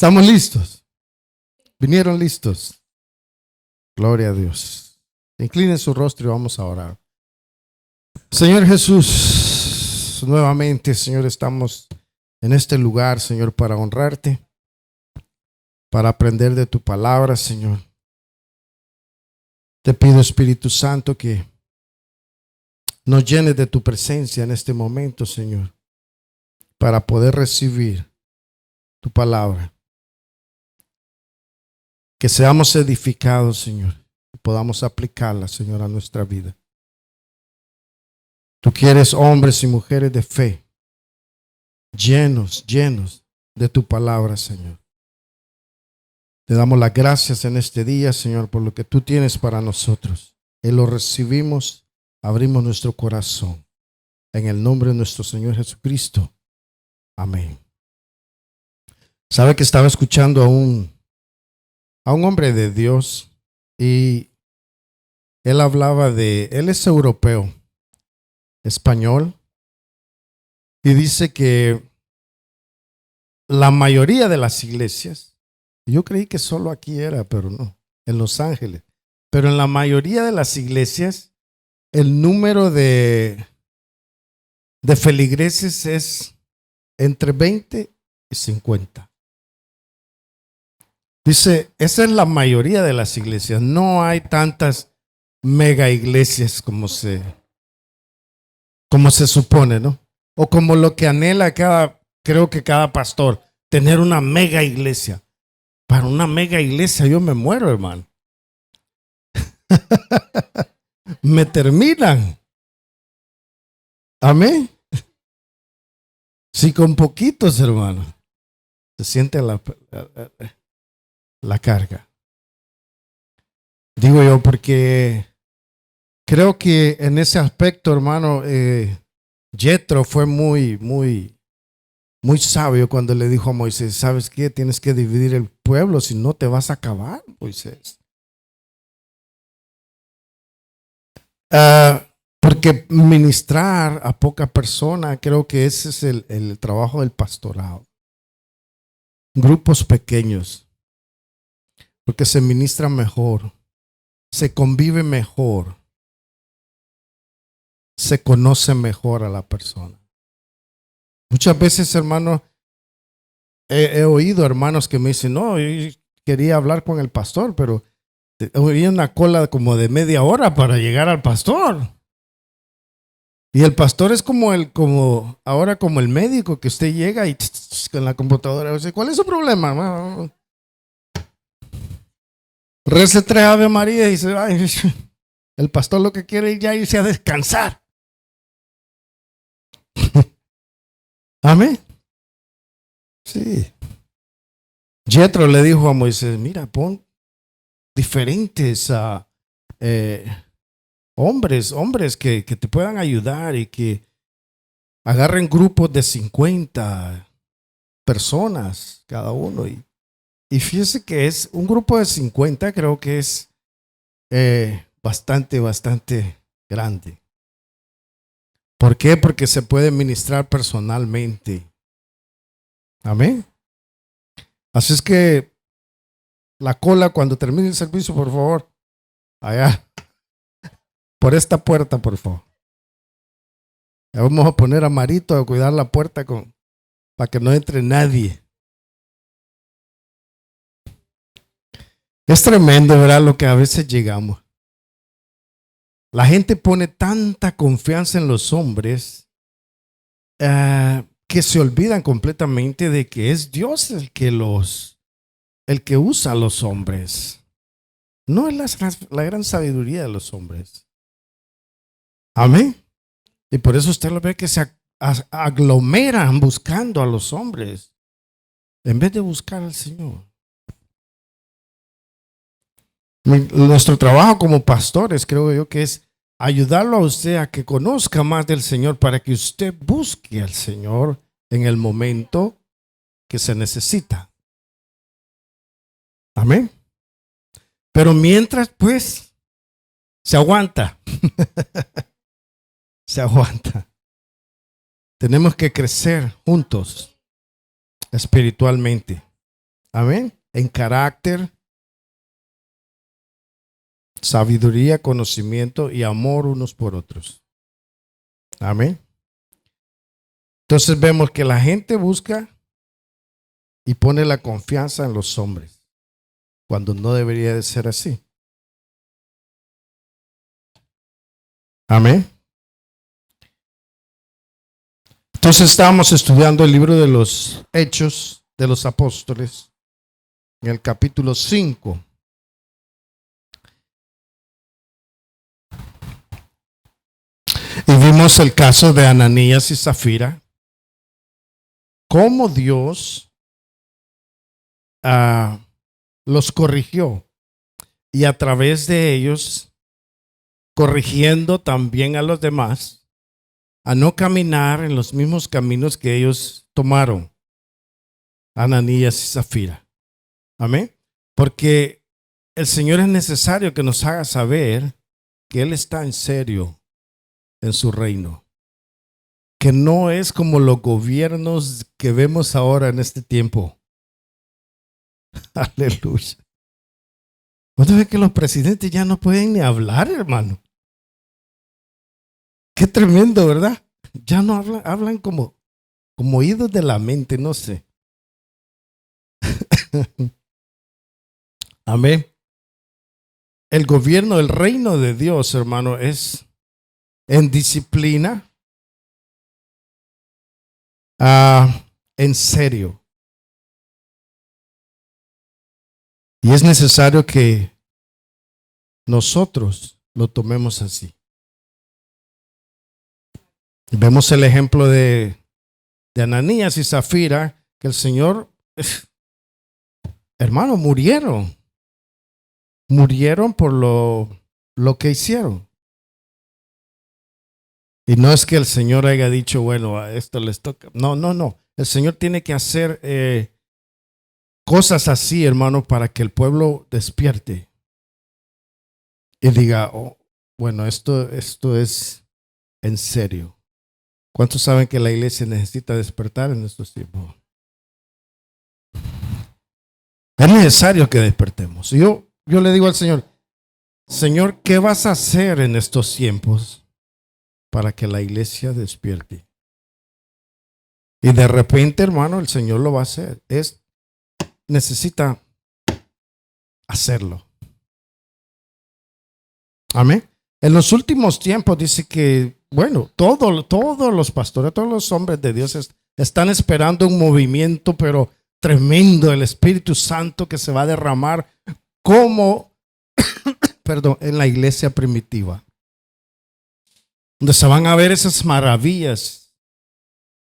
¿Estamos listos? ¿Vinieron listos? Gloria a Dios. Inclinen su rostro y vamos a orar. Señor Jesús, nuevamente, Señor, estamos en este lugar, Señor, para honrarte, para aprender de tu palabra, Señor. Te pido, Espíritu Santo, que nos llenes de tu presencia en este momento, Señor, para poder recibir tu palabra. Que seamos edificados, Señor, y podamos aplicarla, Señor, a nuestra vida. Tú quieres hombres y mujeres de fe, llenos de tu palabra, Señor. Te damos las gracias en este día, Señor, por lo que tú tienes para nosotros. Y lo recibimos, abrimos nuestro corazón. En el nombre de nuestro Señor Jesucristo. Amén. Sabe que estaba escuchando a un hombre de Dios y él hablaba él es europeo, español, y dice que la mayoría de las iglesias, yo creí que solo aquí era, pero no, en Los Ángeles, pero en la mayoría de las iglesias el número de feligreses es entre 20 y 50. Dice, esa es la mayoría de las iglesias. No hay tantas mega iglesias como se supone, ¿no? O como lo que anhela creo que cada pastor, tener una mega iglesia. Para una mega iglesia yo me muero, hermano. Me terminan. Amén. Sí, con poquitos, hermano. Se siente la carga. Digo yo porque creo que en ese aspecto, hermano, Jethro fue muy sabio cuando le dijo a Moisés, ¿sabes qué? Tienes que dividir el pueblo, si no te vas a acabar, Moisés. Porque ministrar a poca persona, creo que ese es el trabajo del pastorado. Grupos pequeños, porque se ministra mejor, se convive mejor, se conoce mejor a la persona. Muchas veces, hermano, he oído hermanos que me dicen, no, yo quería hablar con el pastor, pero había una cola como de media hora para llegar al pastor. Y el pastor es como el médico que usted llega y con la computadora dice, ¿cuál es su problema? Rece 3 Ave María y dice, ay, el pastor lo que quiere es ya irse a descansar. Amén. Sí. Jethro le dijo a Moisés, mira, pon diferentes hombres que te puedan ayudar y que agarren grupos de 50 personas cada uno. Y fíjese que es un grupo de 50, creo que es bastante grande. ¿Por qué? Porque se puede ministrar personalmente. Amén. Así es que la cola cuando termine el servicio, por favor, allá, por esta puerta, por favor. Ya vamos a poner a Marito a cuidar la puerta para que no entre nadie. Es tremendo, ¿verdad? Lo que a veces llegamos. La gente pone tanta confianza en los hombres que se olvidan completamente de que es Dios el que usa a los hombres. No es la gran sabiduría de los hombres. Amén. Y por eso usted lo ve que se aglomeran buscando a los hombres en vez de buscar al Señor. Nuestro trabajo como pastores, creo yo, que es ayudarlo a usted a que conozca más del Señor para que usted busque al Señor en el momento que se necesita. Amén. Pero mientras, pues, se aguanta. Se aguanta. Tenemos que crecer juntos espiritualmente. Amén. En carácter, sabiduría, conocimiento y amor unos por otros. Amén. Entonces vemos que la gente busca y pone la confianza en los hombres, cuando no debería de ser así. Amén. Entonces estábamos estudiando el libro de los Hechos de los Apóstoles, en el capítulo 5. Y vimos el caso de Ananías y Zafira, cómo Dios los corrigió y a través de ellos corrigiendo también a los demás a no caminar en los mismos caminos que ellos tomaron, Ananías y Zafira. Amén. Porque el Señor es necesario que nos haga saber que Él está en serio en su reino, que no es como los gobiernos que vemos ahora en este tiempo. Aleluya. ¿Usted ve que los presidentes ya no pueden ni hablar, hermano? Qué tremendo, ¿verdad? Ya no hablan como oídos de la mente, no sé. Amén. El gobierno, el reino de Dios, hermano, es en disciplina, en serio. Y es necesario que nosotros lo tomemos así. Vemos el ejemplo de Ananías y Zafira, que el Señor, hermano, murieron por lo que hicieron. Y no es que el Señor haya dicho, bueno, a esto les toca. No. El Señor tiene que hacer cosas así, hermano, para que el pueblo despierte y diga, oh, bueno, esto es en serio. ¿Cuántos saben que la iglesia necesita despertar en estos tiempos? Es necesario que despertemos. Yo le digo al Señor, Señor, ¿qué vas a hacer en estos tiempos para que la iglesia despierte? Y de repente, hermano, el Señor lo va a hacer. Necesita hacerlo. Amén. En los últimos tiempos dice que, bueno, todos los pastores, todos los hombres de Dios están esperando un movimiento, pero tremendo, el Espíritu Santo que se va a derramar como, en la iglesia primitiva, donde se van a ver esas maravillas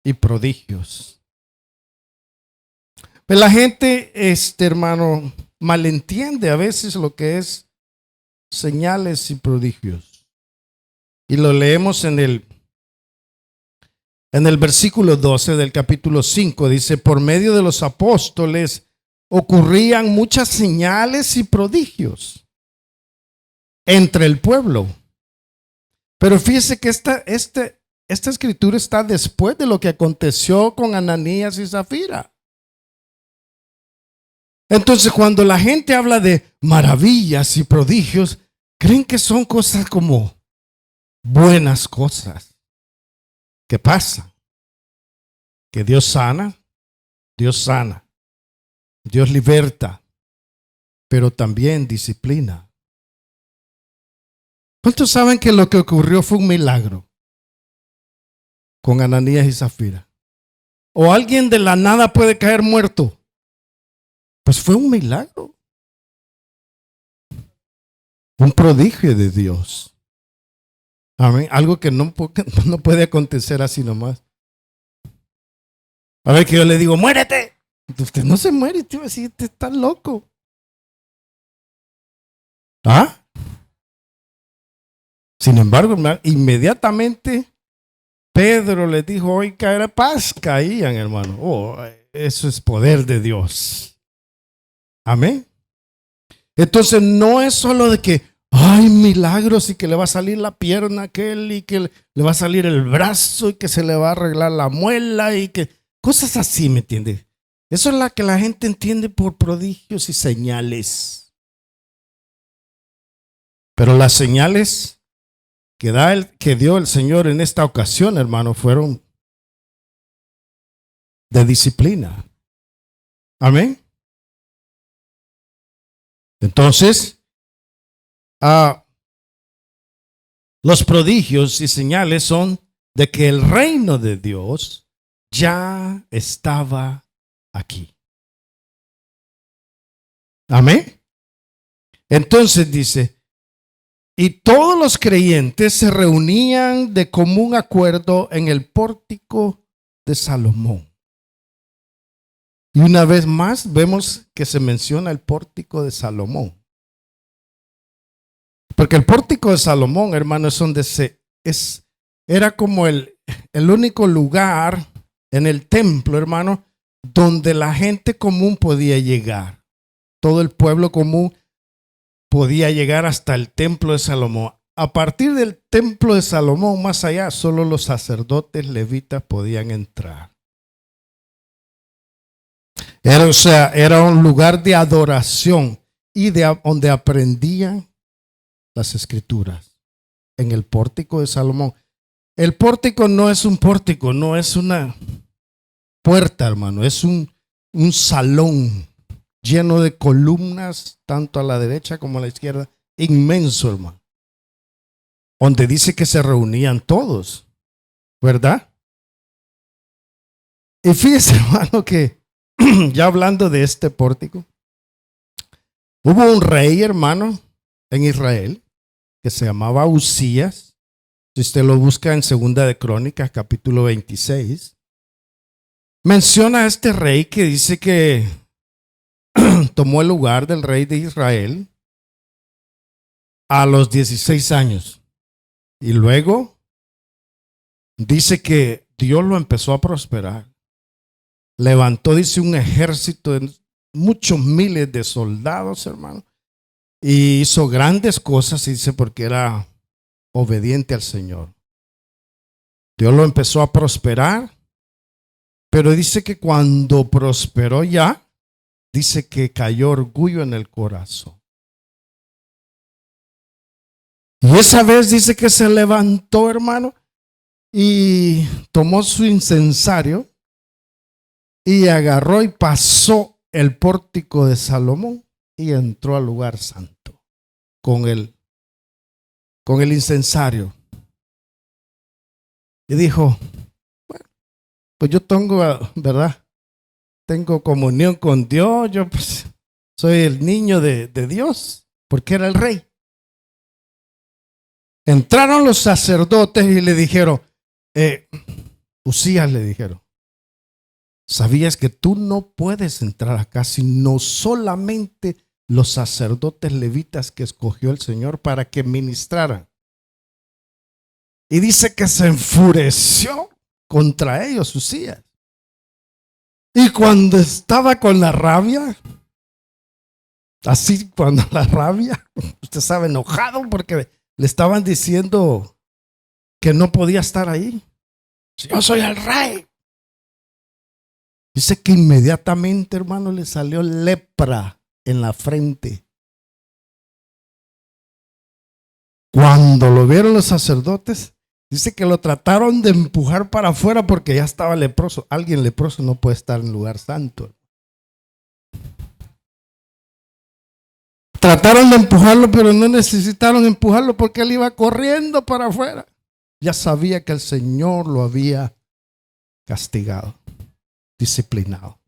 y prodigios. Pero la gente, hermano, malentiende a veces lo que es señales y prodigios. Y lo leemos en el versículo 12 del capítulo 5. Dice, por medio de los apóstoles ocurrían muchas señales y prodigios entre el pueblo. Pero fíjese que esta escritura está después de lo que aconteció con Ananías y Zafira. Entonces, cuando la gente habla de maravillas y prodigios, creen que son cosas como buenas cosas que pasan. Que Dios sana, Dios liberta, pero también disciplina. ¿Cuántos saben que lo que ocurrió fue un milagro con Ananías y Zafira? ¿O alguien de la nada puede caer muerto? Pues fue un milagro. Un prodigio de Dios. Amén. Algo que no puede acontecer así nomás. A ver, que yo le digo, muérete. Usted no se muere, tío, así usted está loco. ¿Ah? Sin embargo, inmediatamente Pedro le dijo, hoy caerá paz, caían, hermano. Oh, eso es poder de Dios. Amén. Entonces no es solo de que hay milagros y que le va a salir la pierna a aquel y que le va a salir el brazo y que se le va a arreglar la muela y que cosas así, ¿me entiende? Eso es la que la gente entiende por prodigios y señales. Pero las señales que dio el Señor en esta ocasión, hermano, fueron de disciplina. Amén. Entonces, los prodigios y señales son de que el reino de Dios ya estaba aquí. Amén. Entonces dice, y todos los creyentes se reunían de común acuerdo en el pórtico de Salomón. Y una vez más vemos que se menciona el pórtico de Salomón. Porque el pórtico de Salomón, hermano, es donde era como el único lugar en el templo, hermano, donde la gente común podía llegar. Todo el pueblo común podía llegar hasta el templo de Salomón. A partir del templo de Salomón, más allá, solo los sacerdotes levitas podían entrar. Era un lugar de adoración y donde aprendían las escrituras, en el pórtico de Salomón. El pórtico no es un pórtico, no es una puerta, hermano, es un salón lleno de columnas, tanto a la derecha como a la izquierda, inmenso, hermano, donde dice que se reunían todos, ¿verdad? Y fíjese, hermano, que ya hablando de este pórtico, hubo un rey, hermano, en Israel, que se llamaba Usías. Si usted lo busca en Segunda de Crónicas, capítulo 26, menciona a este rey que dice que tomó el lugar del rey de Israel a los 16 años. Y luego dice que Dios lo empezó a prosperar. Levantó, dice, un ejército de muchos miles de soldados, hermano. Y hizo grandes cosas, dice, porque era obediente al Señor. Dios lo empezó a prosperar. Pero dice que cuando prosperó ya, dice que cayó orgullo en el corazón. Y esa vez dice que se levantó, hermano, y tomó su incensario y agarró y pasó el pórtico de Salomón y entró al lugar santo con el incensario. Y dijo, bueno, pues yo tengo, ¿verdad? Tengo comunión con Dios, yo pues soy el niño de Dios, porque era el rey. Entraron los sacerdotes y le dijeron, Usías, le dijeron, ¿sabías que tú no puedes entrar acá sino solamente los sacerdotes levitas que escogió el Señor para que ministraran? Y dice que se enfureció contra ellos, Usías. Y cuando estaba con la rabia, así cuando la rabia, usted sabe, enojado porque le estaban diciendo que no podía estar ahí. Yo soy el rey. Dice que inmediatamente, hermano, le salió lepra en la frente. Cuando lo vieron los sacerdotes, dice que lo trataron de empujar para afuera porque ya estaba leproso. Alguien leproso no puede estar en lugar santo. Trataron de empujarlo, pero no necesitaron empujarlo porque él iba corriendo para afuera. Ya sabía que el Señor lo había castigado, disciplinado,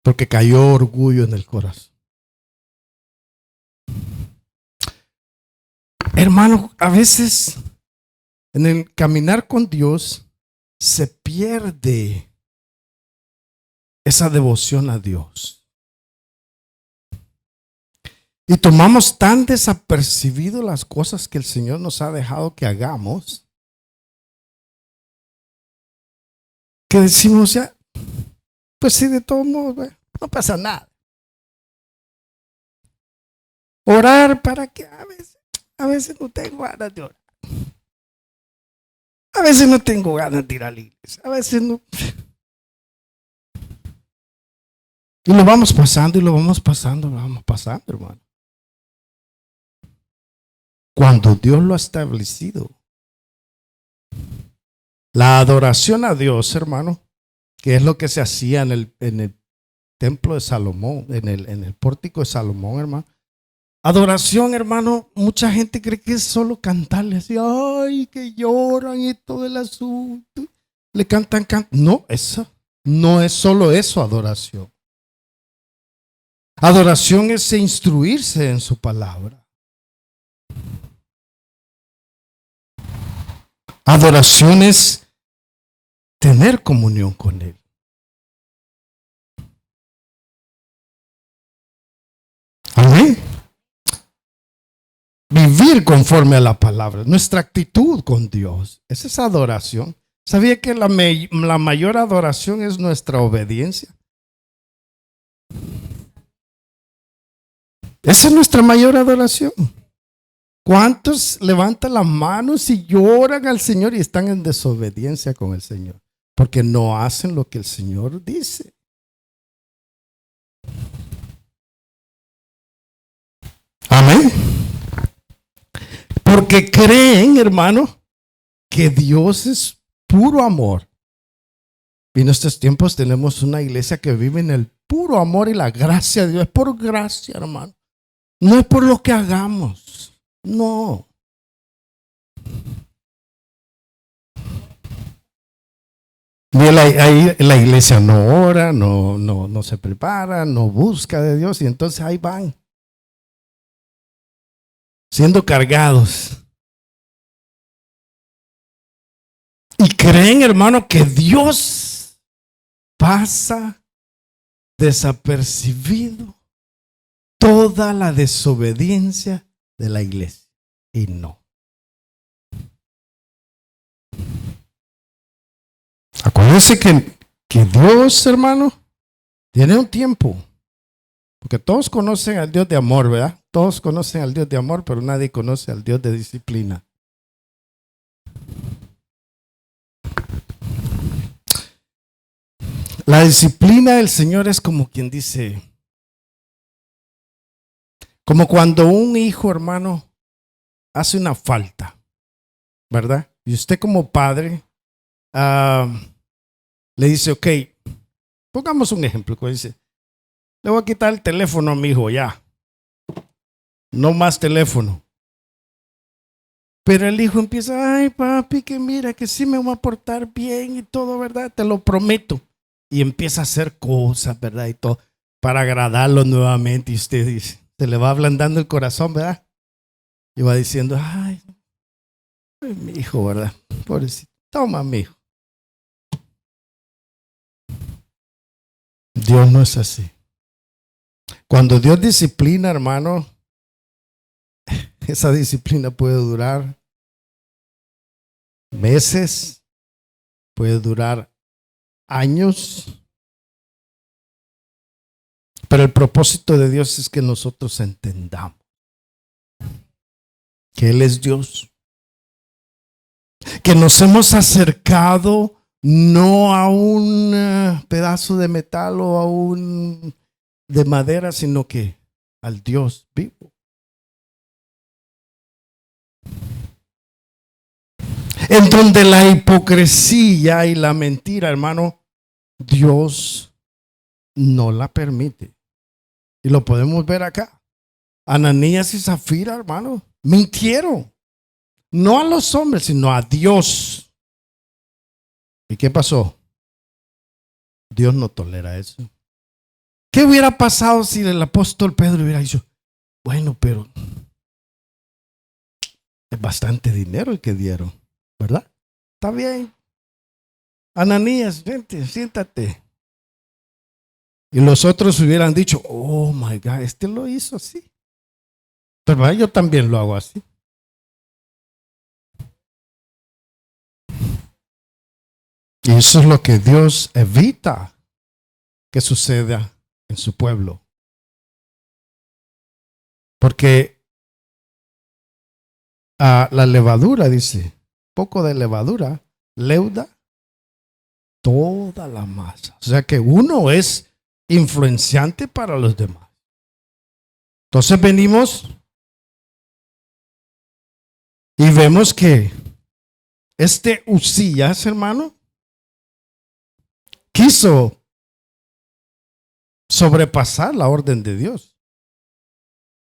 porque cayó orgullo en el corazón. Hermano, a veces en el caminar con Dios se pierde esa devoción a Dios. Y tomamos tan desapercibido las cosas que el Señor nos ha dejado que hagamos, que decimos ya, pues sí, de todos modos, no pasa nada. Orar para que a veces no tengo ganas de orar. A veces no tengo ganas de ir a la iglesia. A veces no. Y lo vamos pasando y lo vamos pasando, hermano. Cuando Dios lo ha establecido. La adoración a Dios, hermano, que es lo que se hacía en el templo de Salomón, en el pórtico de Salomón, hermano. Adoración, hermano, mucha gente cree que es solo cantarle así, ay, que lloran y todo el asunto. Le cantan. No, eso no es solo eso, adoración. Adoración es instruirse en su palabra. Adoración es tener comunión con Él. Amén. Vivir conforme a la palabra, nuestra actitud con Dios. Esa es adoración. ¿Sabía que la mayor adoración es nuestra obediencia? Esa es nuestra mayor adoración. ¿Cuántos levantan las manos y lloran al Señor y están en desobediencia con el Señor? Porque no hacen lo que el Señor dice. Amén. Porque creen, hermano, que Dios es puro amor. Y en estos tiempos tenemos una iglesia que vive en el puro amor y la gracia de Dios. Es por gracia, hermano. No es por lo que hagamos. No. Y la iglesia no ora, no se prepara, no busca de Dios. Y entonces ahí van. Siendo cargados. Y creen, hermano, que Dios pasa desapercibido toda la desobediencia de la iglesia. Y no. Acuérdense que Dios, hermano, tiene un tiempo. Porque todos conocen al Dios de amor, ¿verdad? Todos conocen al Dios de amor, pero nadie conoce al Dios de disciplina. La disciplina del Señor es como quien dice, como cuando un hijo, hermano, hace una falta, ¿verdad? Y usted como padre le dice, ok, pongamos un ejemplo, dice, le voy a quitar el teléfono a mi hijo ya. No más teléfono. Pero el hijo empieza, ay papi, que mira, que sí me voy a portar bien y todo, ¿verdad? Te lo prometo. Y empieza a hacer cosas, ¿verdad? Y todo, para agradarlo nuevamente. Y usted dice, se le va ablandando el corazón, ¿verdad? Y va diciendo, ay mi hijo, ¿verdad? Pobrecito, toma mi hijo. Dios no es así. Cuando Dios disciplina, hermano, esa disciplina puede durar meses, puede durar años, pero el propósito de Dios es que nosotros entendamos que Él es Dios, que nos hemos acercado no a un pedazo de metal o a un de madera, sino que al Dios vivo. En donde la hipocresía y la mentira, hermano, Dios no la permite. Y lo podemos ver acá. Ananías y Zafira, hermano, mintieron. No a los hombres, sino a Dios. ¿Y qué pasó? Dios no tolera eso. ¿Qué hubiera pasado si el apóstol Pedro hubiera dicho, bueno, pero es bastante dinero el que dieron, ¿verdad? Está bien. Ananías, vente, siéntate. Y los otros hubieran dicho, oh my God, este lo hizo así. Pero yo también lo hago así. Y eso es lo que Dios evita que suceda en su pueblo. Porque la levadura, dice, poco de levadura, leuda toda la masa. O sea que uno es influenciante para los demás. Entonces venimos y vemos que este Uzías, hermano, quiso sobrepasar la orden de Dios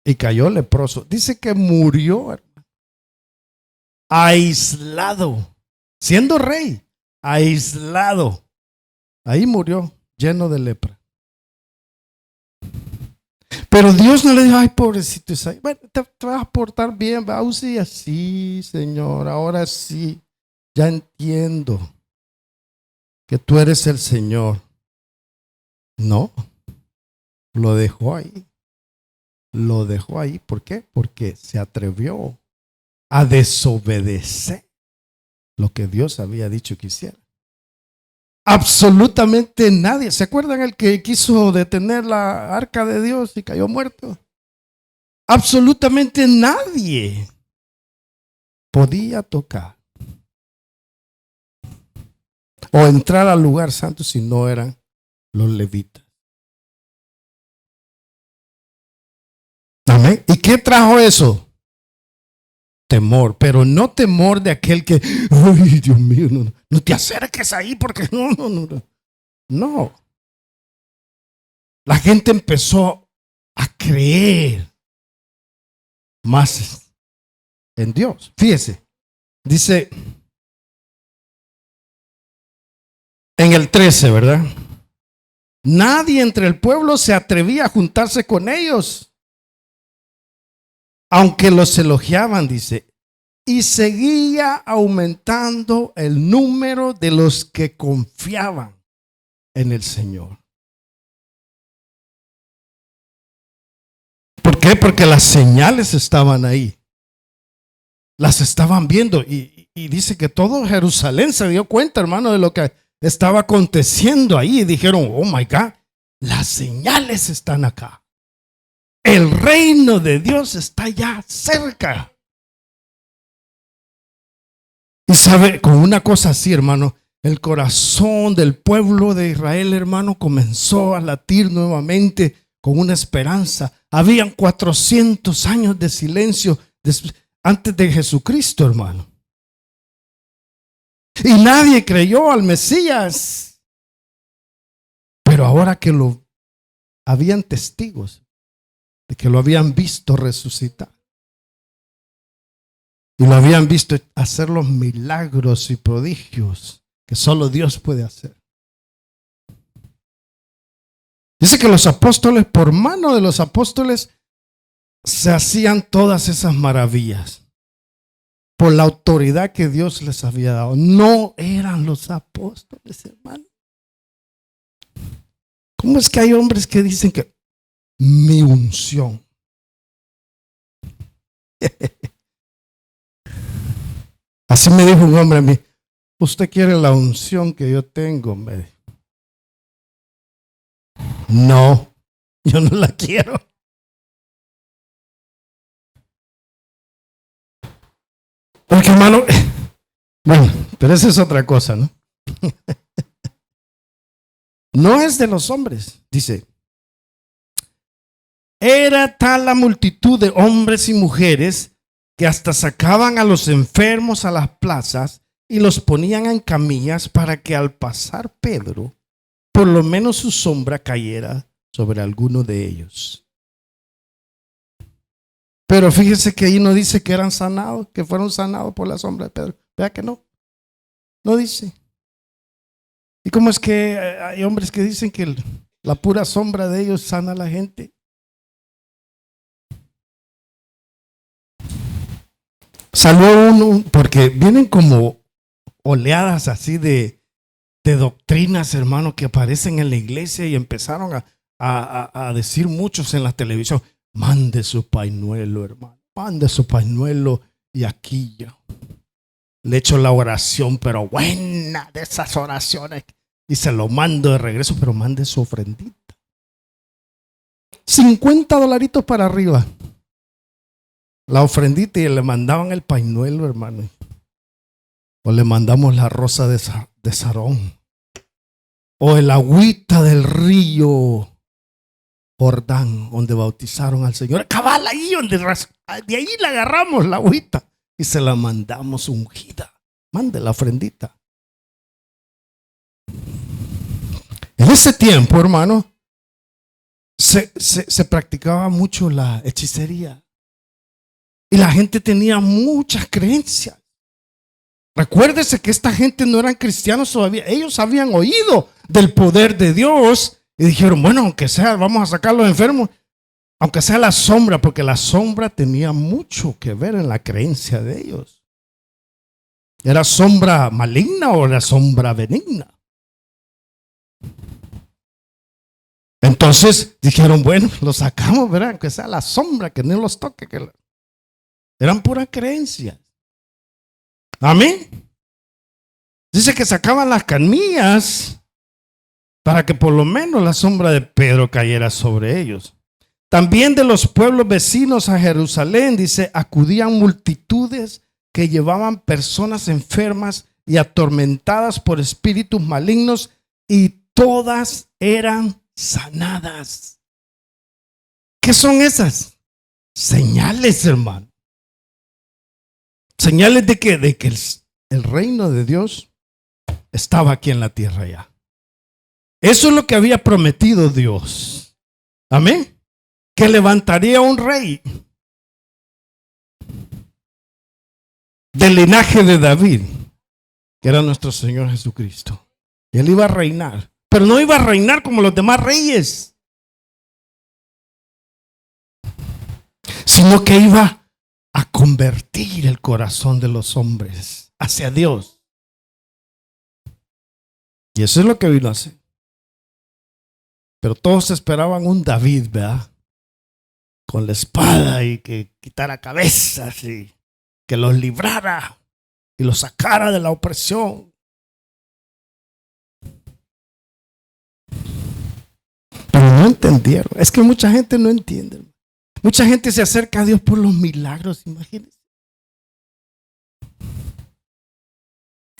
y cayó leproso. Dice que murió, hermano, aislado, siendo rey, aislado. Ahí murió, lleno de lepra. Pero Dios no le dijo, ay, pobrecito Isaías, bueno, te vas a portar bien, va, Uzías. Sí, Señor, ahora sí, ya entiendo que tú eres el Señor. No, lo dejó ahí. Lo dejó ahí. ¿Por qué? Porque se atrevió a desobedecer lo que Dios había dicho que hiciera. Absolutamente nadie. ¿Se acuerdan el que quiso detener la arca de Dios y cayó muerto? Absolutamente nadie podía tocar o entrar al lugar santo si no eran los levitas. Amén. ¿Y qué trajo eso? Temor, pero no temor de aquel que, ay, Dios mío, no te acerques ahí porque no. La gente empezó a creer más en Dios. Fíjese, dice en el 13, ¿verdad? Nadie entre el pueblo se atrevía a juntarse con ellos, aunque los elogiaban, dice, y seguía aumentando el número de los que confiaban en el Señor. ¿Por qué? Porque las señales estaban ahí. Las estaban viendo y dice que todo Jerusalén se dio cuenta, hermano, de lo que estaba aconteciendo ahí. Y dijeron, oh my God, las señales están acá. El reino de Dios está ya cerca. Y sabe, con una cosa así, hermano, el corazón del pueblo de Israel, hermano, comenzó a latir nuevamente con una esperanza. Habían 400 años de silencio antes de Jesucristo, hermano. Y nadie creyó al Mesías. Pero ahora que lo habían testigos de que lo habían visto resucitar y lo habían visto hacer los milagros y prodigios que solo Dios puede hacer. Dice que los apóstoles, por mano de los apóstoles, se hacían todas esas maravillas por la autoridad que Dios les había dado. No eran los apóstoles, hermano. ¿Cómo es que hay hombres que dicen que mi unción? Así me dijo un hombre a mí, ¿usted quiere la unción que yo tengo? Me dijo. No, yo no la quiero. Porque, hermano, bueno, pero esa es otra cosa, ¿no? No es de los hombres, dice. Era tal la multitud de hombres y mujeres que hasta sacaban a los enfermos a las plazas y los ponían en camillas para que al pasar Pedro, por lo menos su sombra cayera sobre alguno de ellos. Pero fíjese que ahí no dice que eran sanados, que fueron sanados por la sombra de Pedro. Vea que no. No dice. ¿Y cómo es que hay hombres que dicen que la pura sombra de ellos sana a la gente? Salió uno, porque vienen como oleadas así de doctrinas, hermano, que aparecen en la iglesia y empezaron a decir muchos en la televisión. Mande su pañuelo, hermano. Mande su pañuelo y aquí yo le echo la oración, pero buena de esas oraciones. Y se lo mando de regreso, pero mande su ofrendita. $50 para arriba. La ofrendita y le mandaban el pañuelo, hermano. O le mandamos la rosa de Sarón. o el agüita del río Jordán, donde bautizaron al Señor. Cabal ahí, de ahí la agarramos la agüita y se la mandamos ungida. Mande la ofrendita. En ese tiempo, hermano, se practicaba mucho la hechicería. Y la gente tenía muchas creencias. Recuérdese que esta gente no eran cristianos todavía. Ellos habían oído del poder de Dios y dijeron, bueno, aunque sea, vamos a sacar a los enfermos, aunque sea la sombra, porque la sombra tenía mucho que ver en la creencia de ellos. ¿Era sombra maligna o era sombra benigna? Entonces dijeron, bueno, lo sacamos, ¿verdad? Aunque sea la sombra, que no los toque. Eran pura creencia. Amén. Dice que sacaban las camillas para que por lo menos la sombra de Pedro cayera sobre ellos. También de los pueblos vecinos a Jerusalén, dice, acudían multitudes que llevaban personas enfermas y atormentadas por espíritus malignos, y todas eran sanadas. ¿Qué son esas? Señales, hermano. Señales de que el reino de Dios estaba aquí en la tierra ya. Eso es lo que había prometido Dios. Amén. Que levantaría un rey del linaje de David, que era nuestro Señor Jesucristo. Y él iba a reinar, pero no iba a reinar como los demás reyes, sino que iba a convertir el corazón de los hombres hacia Dios. Y eso es lo que vino a hacer. Pero todos esperaban un David, ¿verdad? Con la espada y que quitara cabezas y que los librara y los sacara de la opresión. Pero no entendieron. Es que mucha gente no entiende. Mucha gente se acerca a Dios por los milagros, imagínense.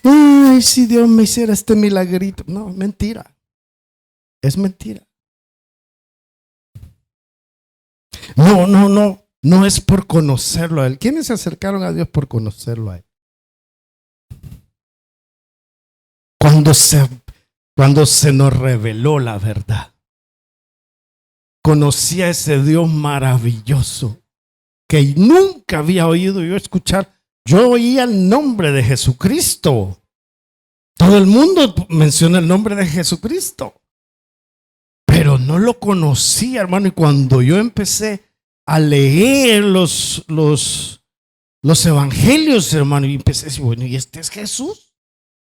Ay, si Dios me hiciera este milagrito. No, mentira. Es mentira. No es por conocerlo a Él. ¿Quiénes se acercaron a Dios por conocerlo a Él? Cuando se nos reveló la verdad. Conocí a ese Dios maravilloso que nunca había oído yo escuchar. Yo oía el nombre de Jesucristo. Todo el mundo menciona el nombre de Jesucristo. Pero no lo conocía, hermano. Y cuando yo empecé a leer los evangelios, hermano, y empecé a decir, bueno, ¿y este es Jesús?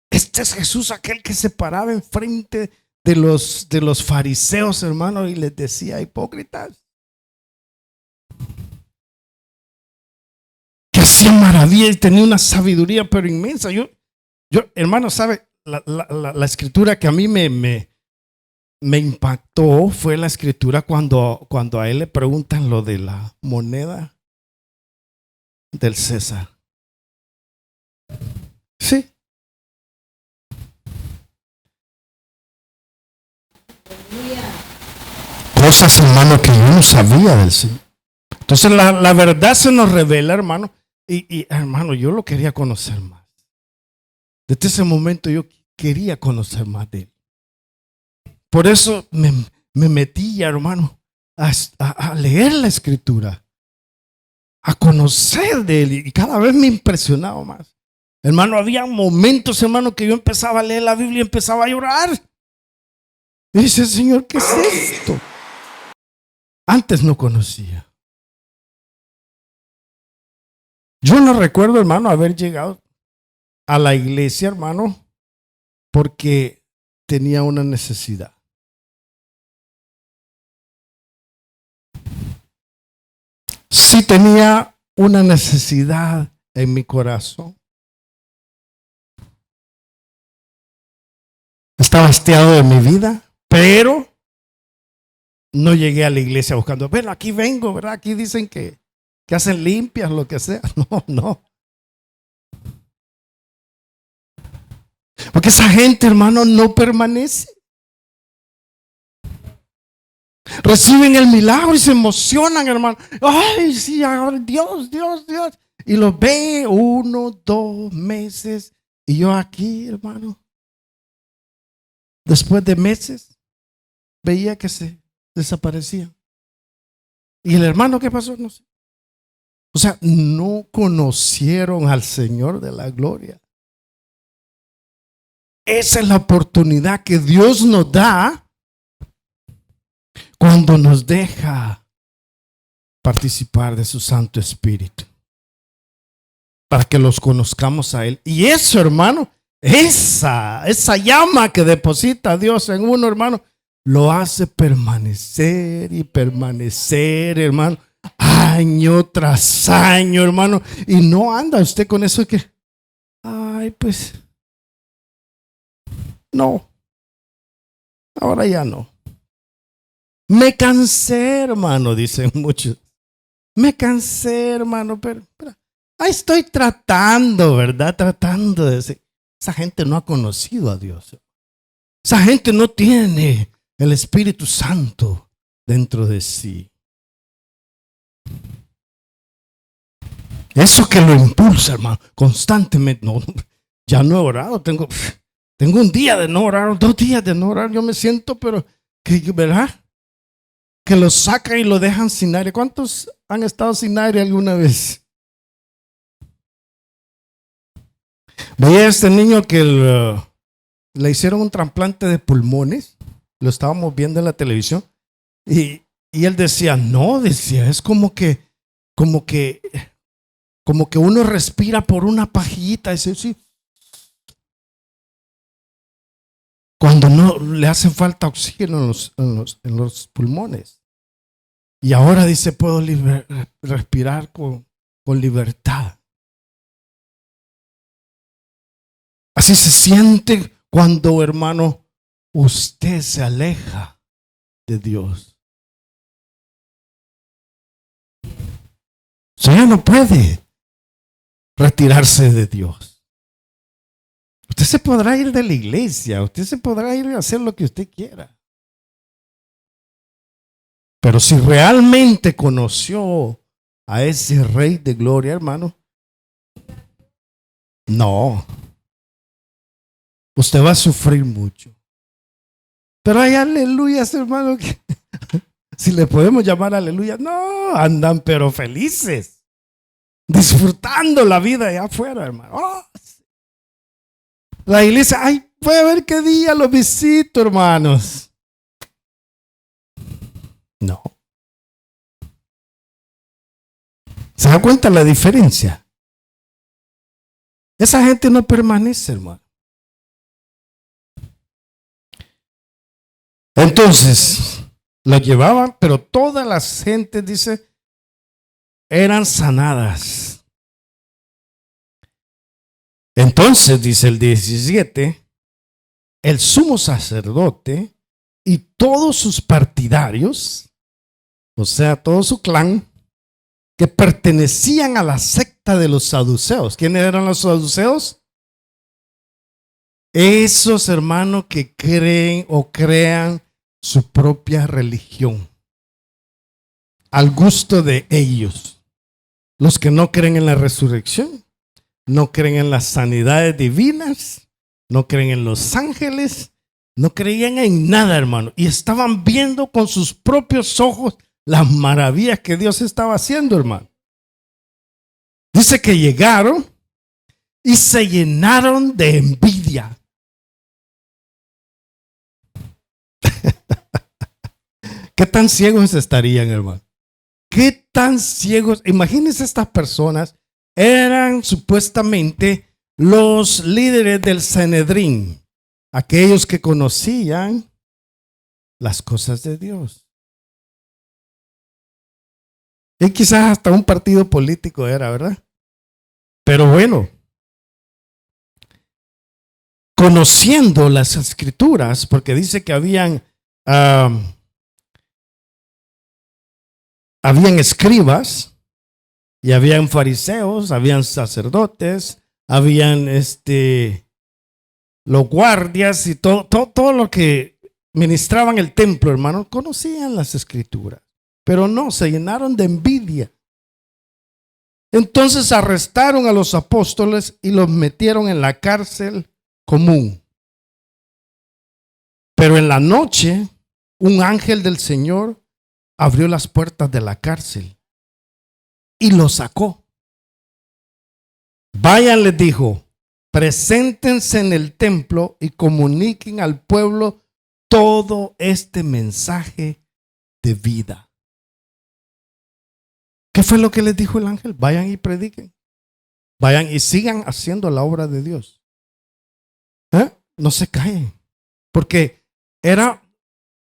Este es Jesús, aquel que se paraba enfrente de los fariseos, hermano, y les decía, hipócritas, que hacía maravillas y tenía una sabiduría pero inmensa. Yo hermano, sabe, la escritura que a mí me impactó fue la escritura cuando a él le preguntan lo de la moneda del César. Sí. Cosas, hermano, que yo no sabía del Señor. Entonces la verdad se nos revela, hermano, y hermano, yo lo quería conocer más. Desde ese momento yo quería conocer más de Él. Por eso me metí, hermano, a leer la escritura, a conocer de Él, y cada vez me impresionaba más. Hermano, había momentos, hermano, que yo empezaba a leer la Biblia y empezaba a llorar. Y dice, Señor, ¿qué es esto? Antes no conocía. Yo no recuerdo, hermano, haber llegado a la iglesia, hermano, porque tenía una necesidad. Sí tenía una necesidad en mi corazón. Estaba hastiado de mi vida, pero no llegué a la iglesia buscando, bueno, aquí vengo, ¿verdad? Aquí dicen que hacen limpias, lo que sea. No. Porque esa gente, hermano, no permanece. Reciben el milagro y se emocionan, hermano. Ay, sí, ahora Dios, Dios, Dios. Y los ve 1, 2 meses. Y yo aquí, hermano, después de meses, veía que se desaparecían. ¿Y el hermano qué pasó? No sé. O sea, no conocieron al Señor de la gloria. Esa es la oportunidad que Dios nos da cuando nos deja participar de su Santo Espíritu, para que los conozcamos a Él. Y eso, hermano, esa llama que deposita Dios en uno, hermano, lo hace permanecer y permanecer, hermano, año tras año, hermano. Y no anda usted con eso que, ay, pues, no, ahora ya no. Me cansé, hermano, dicen muchos. Me cansé, hermano, pero ahí estoy tratando, ¿verdad? Tratando de decir. Esa gente no ha conocido a Dios. Esa gente no tiene el Espíritu Santo dentro de sí. Eso que lo impulsa, hermano, constantemente. No, ya no he orado. Tengo un día de no orar, 2 días de no orar. Yo me siento, pero, ¿verdad? Que lo sacan y lo dejan sin aire. ¿Cuántos han estado sin aire alguna vez? Veía a este niño que le hicieron un trasplante de pulmones. Lo estábamos viendo en la televisión. Y él decía, no, decía, es como que uno respira por una pajillita. Dice, sí. Cuando no le hace falta oxígeno en los pulmones. Y ahora dice, puedo respirar con libertad. Así se siente cuando, hermano, usted se aleja de Dios. O sea, ya no puede retirarse de Dios. Usted se podrá ir de la iglesia, usted se podrá ir a hacer lo que usted quiera. Pero si realmente conoció a ese Rey de Gloria, hermano, no. Usted va a sufrir mucho. Pero hay aleluyas, hermano, que si le podemos llamar aleluya, no, andan pero felices, disfrutando la vida allá afuera, hermano. Oh, la iglesia, ay, puede ver qué día lo visito, hermanos. No. ¿Se da cuenta la diferencia? Esa gente no permanece, hermano. Entonces, lo llevaban, pero todas las gentes, dice, eran sanadas. Entonces, dice el 17, el sumo sacerdote y todos sus partidarios, o sea, todo su clan, que pertenecían a la secta de los saduceos. ¿Quiénes eran los saduceos? Esos hermanos que creen o crean su propia religión al gusto de ellos. Los que no creen en la resurrección, no creen en las sanidades divinas, no creen en los ángeles, no creían en nada, hermano. Y estaban viendo con sus propios ojos las maravillas que Dios estaba haciendo, hermano. Dice que llegaron y se llenaron de envidia. ¿Qué tan ciegos estarían, hermano? ¿Qué tan ciegos? Imagínense, estas personas eran supuestamente los líderes del Sanedrín, aquellos que conocían las cosas de Dios. Y quizás hasta un partido político era, ¿verdad? Pero bueno, conociendo las escrituras, porque dice que habían escribas y habían fariseos, habían sacerdotes, habían los guardias y todo lo que ministraban el templo, hermano, conocían las escrituras, pero no, se llenaron de envidia. Entonces arrestaron a los apóstoles y los metieron en la cárcel común. Pero en la noche, un ángel del Señor abrió las puertas de la cárcel y los sacó. Vayan, les dijo, preséntense en el templo y comuniquen al pueblo todo este mensaje de vida. ¿Qué fue lo que les dijo el ángel? Vayan y prediquen. Vayan y sigan haciendo la obra de Dios. No se callen. Porque era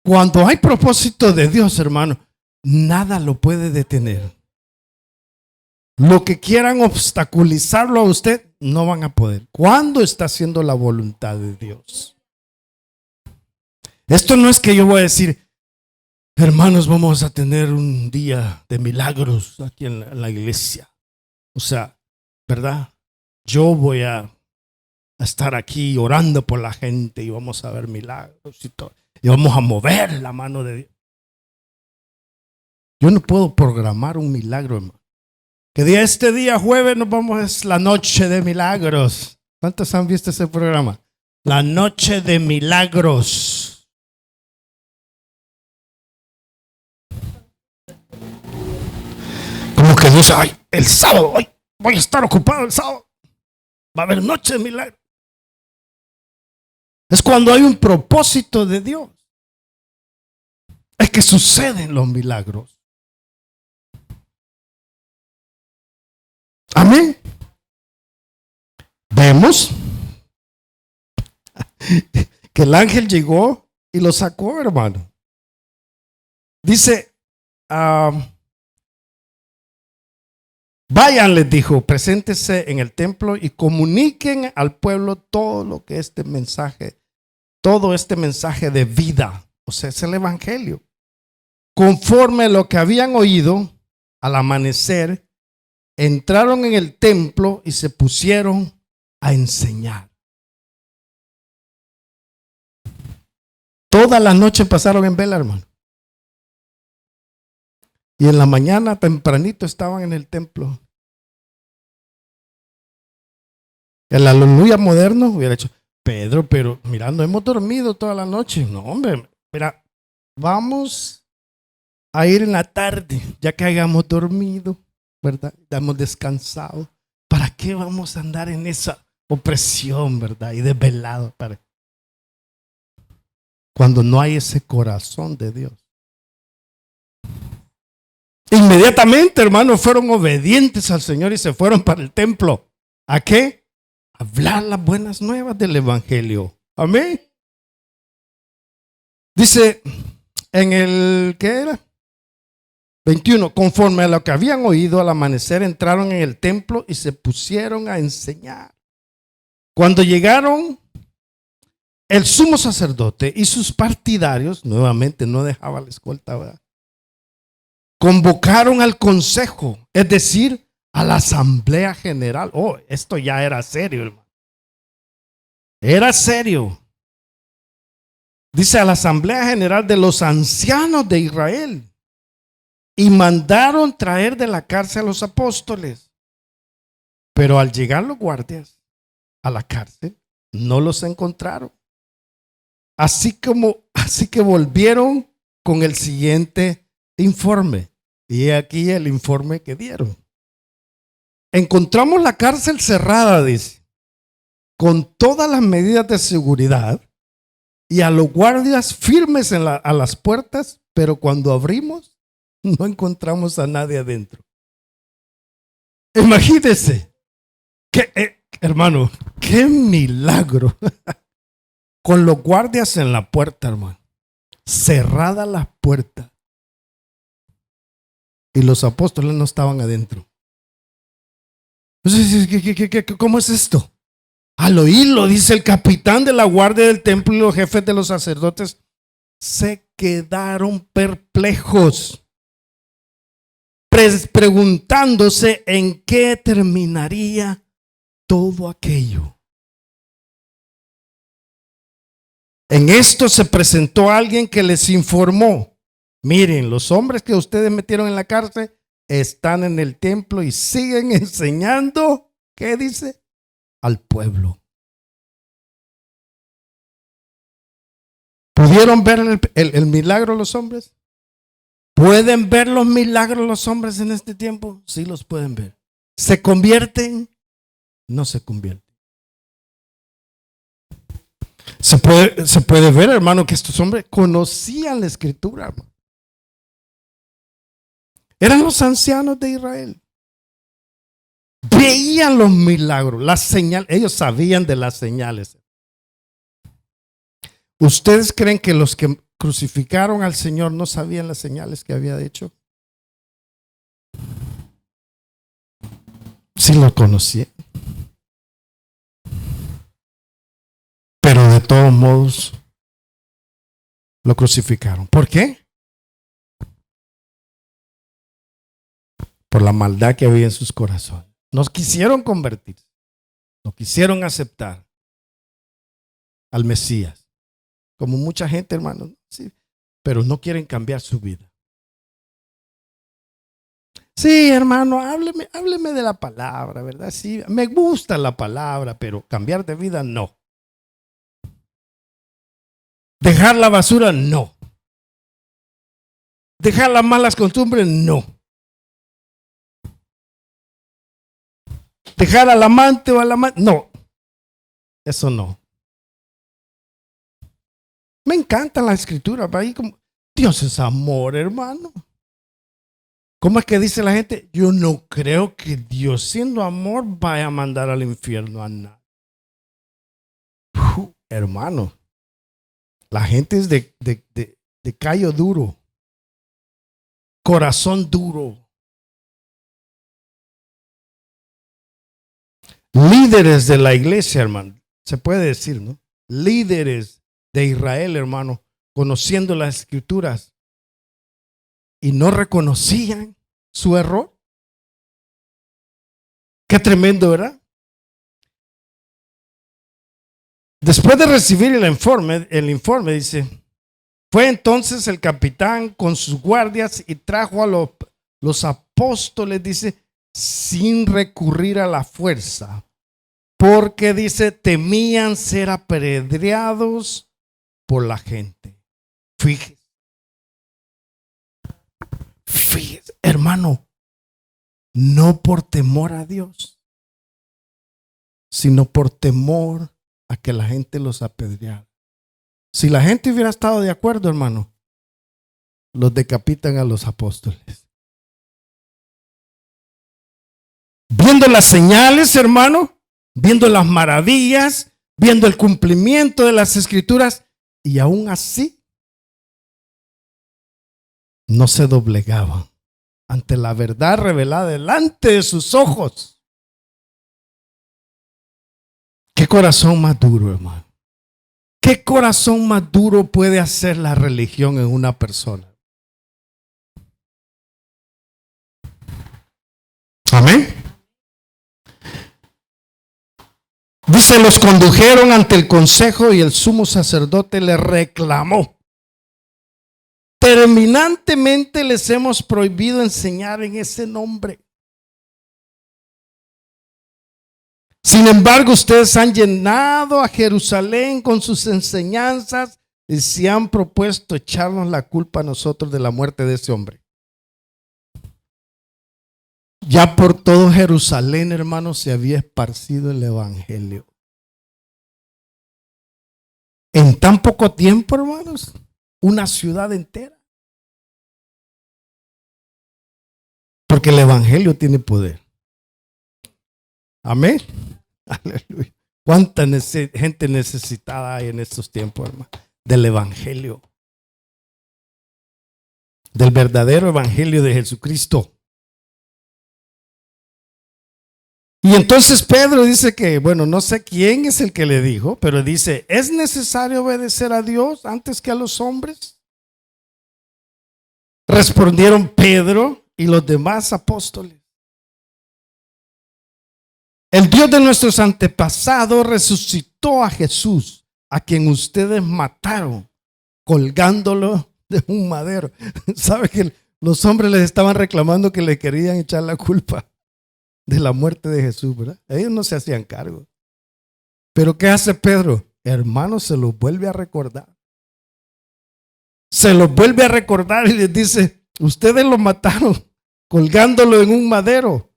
cuando hay propósito de Dios, hermano, nada lo puede detener. Lo que quieran obstaculizarlo a usted, no van a poder. ¿Cuándo está haciendo la voluntad de Dios? Esto no es que yo voy a decir, hermanos, vamos a tener un día de milagros aquí en la iglesia. O sea, ¿verdad? Yo voy a estar aquí orando por la gente y vamos a ver milagros y todo. Y vamos a mover la mano de Dios. Yo no puedo programar un milagro, hermano. Que este día jueves nos vamos, es la noche de milagros. ¿Cuántos han visto ese programa? La noche de milagros. Como que Dios, ay, el sábado, hoy voy a estar ocupado el sábado. Va a haber noche de milagros. Es cuando hay un propósito de Dios. Es que suceden los milagros. Amén. Vemos que el ángel llegó y lo sacó, hermano. Dice, vayan, les dijo, preséntense en el templo y comuniquen al pueblo todo lo que todo este mensaje de vida, o sea, es el evangelio. Conforme a lo que habían oído, al amanecer, entraron en el templo y se pusieron a enseñar. Toda la noche pasaron en vela, hermano. Y en la mañana tempranito estaban en el templo. El aleluya moderno hubiera dicho, Pedro, pero mira, no hemos dormido toda la noche. No, hombre, mira, vamos a ir en la tarde, ya que hayamos dormido, ¿verdad? Ya hemos descansado. ¿Para qué vamos a andar en esa opresión, verdad? Y desvelado, cuando no hay ese corazón de Dios. Inmediatamente, hermanos, fueron obedientes al Señor y se fueron para el templo. ¿A qué? Hablar las buenas nuevas del evangelio. Amén. Dice en el, ¿qué era? 21, conforme a lo que habían oído al amanecer, entraron en el templo y se pusieron a enseñar. Cuando llegaron, el sumo sacerdote y sus partidarios, nuevamente no dejaba la escolta, ¿verdad? Convocaron al consejo, es decir, a la asamblea general. Oh, esto ya era serio, hermano. Era serio. Dice a la asamblea general de los ancianos de Israel. Y mandaron traer de la cárcel a los apóstoles. Pero al llegar los guardias a la cárcel, no los encontraron. Así que volvieron con el siguiente informe. Y aquí el informe que dieron. Encontramos la cárcel cerrada, dice, con todas las medidas de seguridad y a los guardias firmes a las puertas, pero cuando abrimos, no encontramos a nadie adentro. Imagínense, hermano, qué milagro. Con los guardias en la puerta, hermano, cerrada la puerta. Y los apóstoles no estaban adentro. Entonces, ¿cómo es esto? Al oírlo, dice el capitán de la guardia del templo y los jefes de los sacerdotes, se quedaron perplejos, preguntándose en qué terminaría todo aquello. En esto se presentó alguien que les informó: miren, los hombres que ustedes metieron en la cárcel están en el templo y siguen enseñando, ¿qué dice? Al pueblo. ¿Pudieron ver el milagro los hombres? ¿Pueden ver los milagros los hombres en este tiempo? Sí, los pueden ver. ¿Se convierten? No se convierten. Se puede ver, hermano, que estos hombres conocían la escritura, hermano. Eran los ancianos de Israel. Veían los milagros, las señales. Ellos sabían de las señales. ¿Ustedes creen que los que crucificaron al Señor no sabían las señales que había hecho? Sí lo conocían. Pero de todos modos lo crucificaron. ¿Por qué? Por la maldad que había en sus corazones. No quisieron convertirse. No quisieron aceptar al Mesías. Como mucha gente, hermano, sí, pero no quieren cambiar su vida. Sí, hermano, hábleme de la palabra, ¿verdad? Sí, me gusta la palabra, pero cambiar de vida, no. Dejar la basura, no. Dejar las malas costumbres, no. Dejar al amante o al amante, no. Eso no. Me encantan las escrituras. Ahí como, Dios es amor, hermano. ¿Cómo es que dice la gente? Yo no creo que Dios, siendo amor, vaya a mandar al infierno a nadie. Hermano, la gente es de callo duro, corazón duro. Líderes de la iglesia, hermano, se puede decir, ¿no? Líderes de Israel, hermano, conociendo las escrituras y no reconocían su error. Qué tremendo, ¿verdad? Después de recibir el informe dice: fue entonces el capitán con sus guardias y trajo a los apóstoles, dice, sin recurrir a la fuerza, porque dice, temían ser apedreados por la gente. Fíjese, hermano, no por temor a Dios, sino por temor a que la gente los apedreara. Si la gente hubiera estado de acuerdo, hermano, los decapitan a los apóstoles. Viendo las señales, hermano, viendo las maravillas, viendo el cumplimiento de las escrituras, y aún así no se doblegaban ante la verdad revelada delante de sus ojos. Qué corazón más duro, hermano. ¿Qué corazón más duro puede hacer la religión en una persona? Amén. Dice, los condujeron ante el consejo y el sumo sacerdote le reclamó: terminantemente les hemos prohibido enseñar en ese nombre. Sin embargo, ustedes han llenado a Jerusalén con sus enseñanzas y se han propuesto echarnos la culpa a nosotros de la muerte de ese hombre. Ya por todo Jerusalén, hermanos, se había esparcido el evangelio. En tan poco tiempo, hermanos, una ciudad entera. Porque el evangelio tiene poder. Amén. Aleluya. ¿Cuánta gente necesitada hay en estos tiempos, hermano? Del evangelio. Del verdadero evangelio de Jesucristo. Y entonces Pedro dice que, bueno, no sé quién es el que le dijo, pero dice, ¿es necesario obedecer a Dios antes que a los hombres? Respondieron Pedro y los demás apóstoles: el Dios de nuestros antepasados resucitó a Jesús, a quien ustedes mataron colgándolo de un madero. ¿Sabe que los hombres les estaban reclamando que le querían echar la culpa de la muerte de Jesús, ¿verdad? Ellos no se hacían cargo. Pero ¿qué hace Pedro? Hermano, se los vuelve a recordar. Se los vuelve a recordar y les dice, ustedes lo mataron colgándolo en un madero.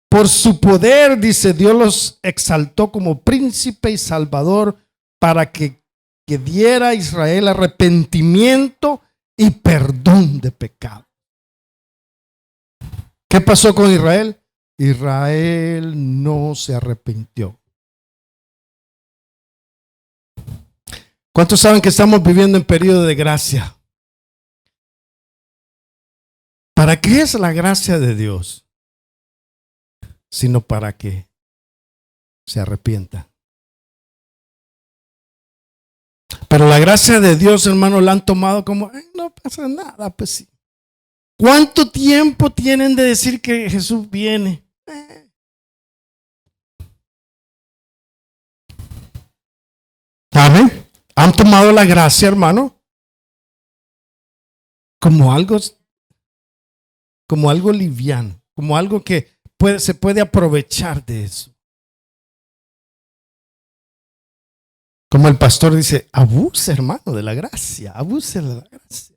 Por su poder, dice, Dios los exaltó como príncipe y salvador para que diera a Israel arrepentimiento y perdón de pecado. ¿Qué pasó con Israel? Israel no se arrepintió. ¿Cuántos saben que estamos viviendo en periodo de gracia? ¿Para qué es la gracia de Dios? Sino para que se arrepienta. Pero la gracia de Dios, hermano, la han tomado como, no pasa nada, pues sí. ¿Cuánto tiempo tienen de decir que Jesús viene? ¿Saben? Han tomado la gracia, hermano, como algo liviano, como algo que se puede aprovechar de eso. Como el pastor dice, abuse, hermano, de la gracia, abuse de la gracia.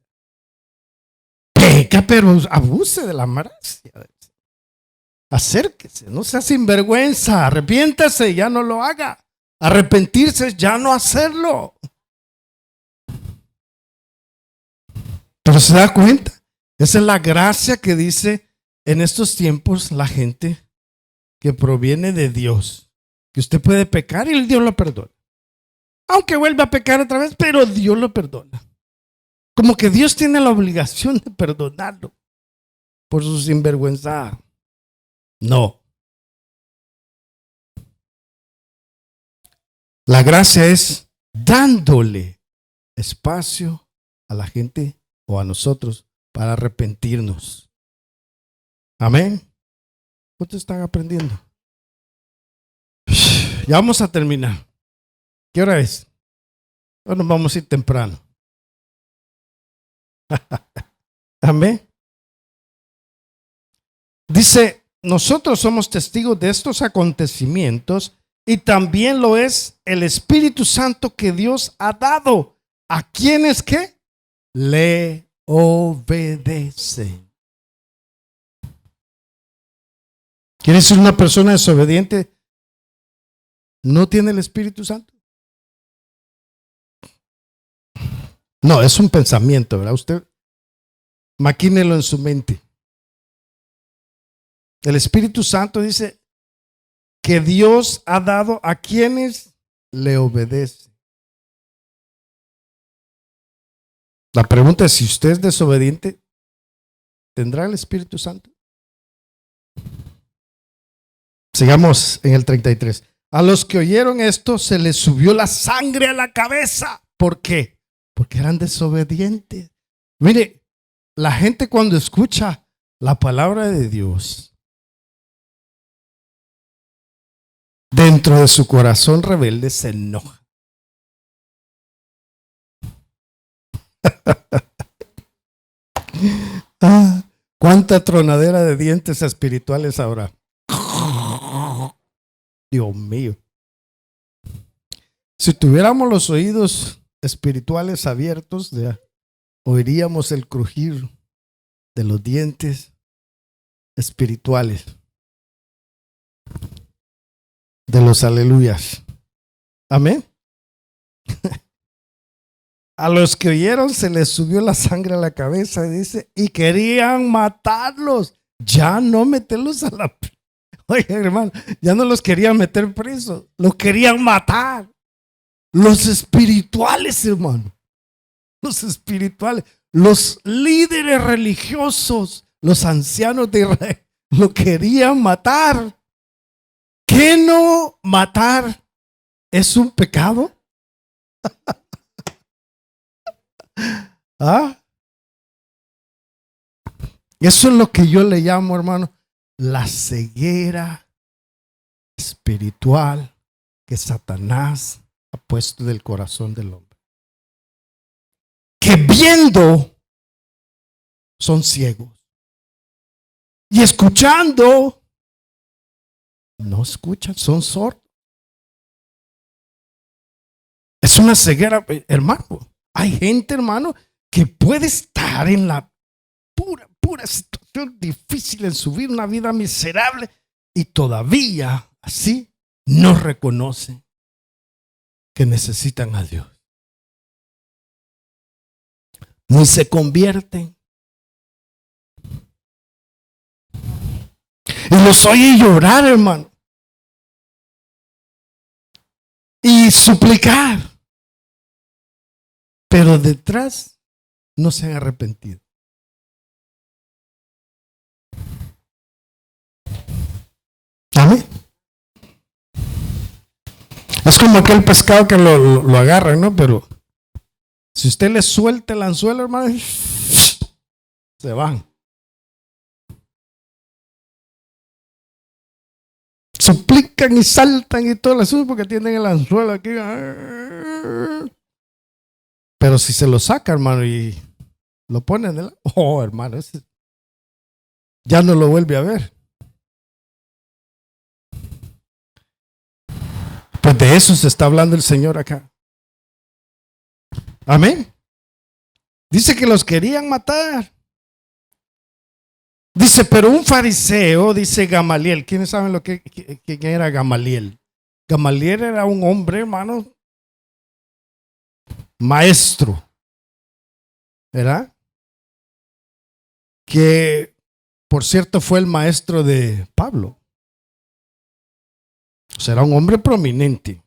Peca, pero abuse de la gracia. Acérquese, no sea sinvergüenza, arrepiéntase, ya no lo haga. Arrepentirse es ya no hacerlo. Pero se da cuenta, esa es la gracia que dice en estos tiempos la gente que proviene de Dios. Que usted puede pecar y Dios lo perdona. Aunque vuelva a pecar otra vez, pero Dios lo perdona. Como que Dios tiene la obligación de perdonarlo por su sinvergüenza. No. La gracia es dándole espacio a la gente o a nosotros para arrepentirnos. Amén. ¿Cuántos están aprendiendo? Ya vamos a terminar. ¿Qué hora es? Ahora nos vamos a ir temprano. Amén. Dice, nosotros somos testigos de estos acontecimientos y también lo es el Espíritu Santo que Dios ha dado a quienes que le obedecen. ¿Quieres ser una persona desobediente? ¿No tiene el Espíritu Santo? No, es un pensamiento, ¿verdad? Usted maquínelo en su mente. El Espíritu Santo dice que Dios ha dado a quienes le obedecen. La pregunta es, si usted es desobediente, ¿tendrá el Espíritu Santo? Sigamos en el 33. A los que oyeron esto se les subió la sangre a la cabeza. ¿Por qué? Porque eran desobedientes. Mire, la gente cuando escucha la palabra de Dios, dentro de su corazón rebelde se enoja. ¿Cuánta tronadera de dientes espirituales habrá? Dios mío. Si tuviéramos los oídos espirituales abiertos, oiríamos el crujir de los dientes espirituales, de los aleluyas. Amén. A los que oyeron se les subió la sangre a la cabeza, dice, y querían matarlos, ya no meterlos a la... Oye, hermano, ya no los querían meter presos, los querían matar. Los espirituales, hermano, los espirituales, los líderes religiosos, los ancianos de Israel, lo querían matar. ¿Qué no matar es un pecado? ¿Ah? Eso es lo que yo le llamo, hermano, la ceguera espiritual que Satanás ha puesto del corazón del hombre, que viendo son ciegos y escuchando no escuchan, son sordos. Es una ceguera, hermano. Hay gente, hermano, que puede estar en la pura situación difícil en su vida, una vida miserable, y todavía así no reconoce que necesitan a Dios. Ni se convierten. Y los oye llorar, hermano. Y suplicar. Pero detrás no se han arrepentido. ¿Amén? Es como aquel pescado que lo agarra, ¿no? Pero si usted le suelta el anzuelo, hermano, se van. Suplican y saltan y todo el asunto porque tienen el anzuelo aquí. Pero si se lo saca, hermano, y lo pone en el... Oh, hermano, ese ya no lo vuelve a ver. Pues de eso se está hablando el Señor acá. Amén. Dice que los querían matar. Dice, pero un fariseo, dice Gamaliel. ¿Quiénes saben lo que era Gamaliel? Gamaliel era un hombre, hermano, maestro, ¿verdad? Que, por cierto, fue el maestro de Pablo. O sea, era un hombre prominente,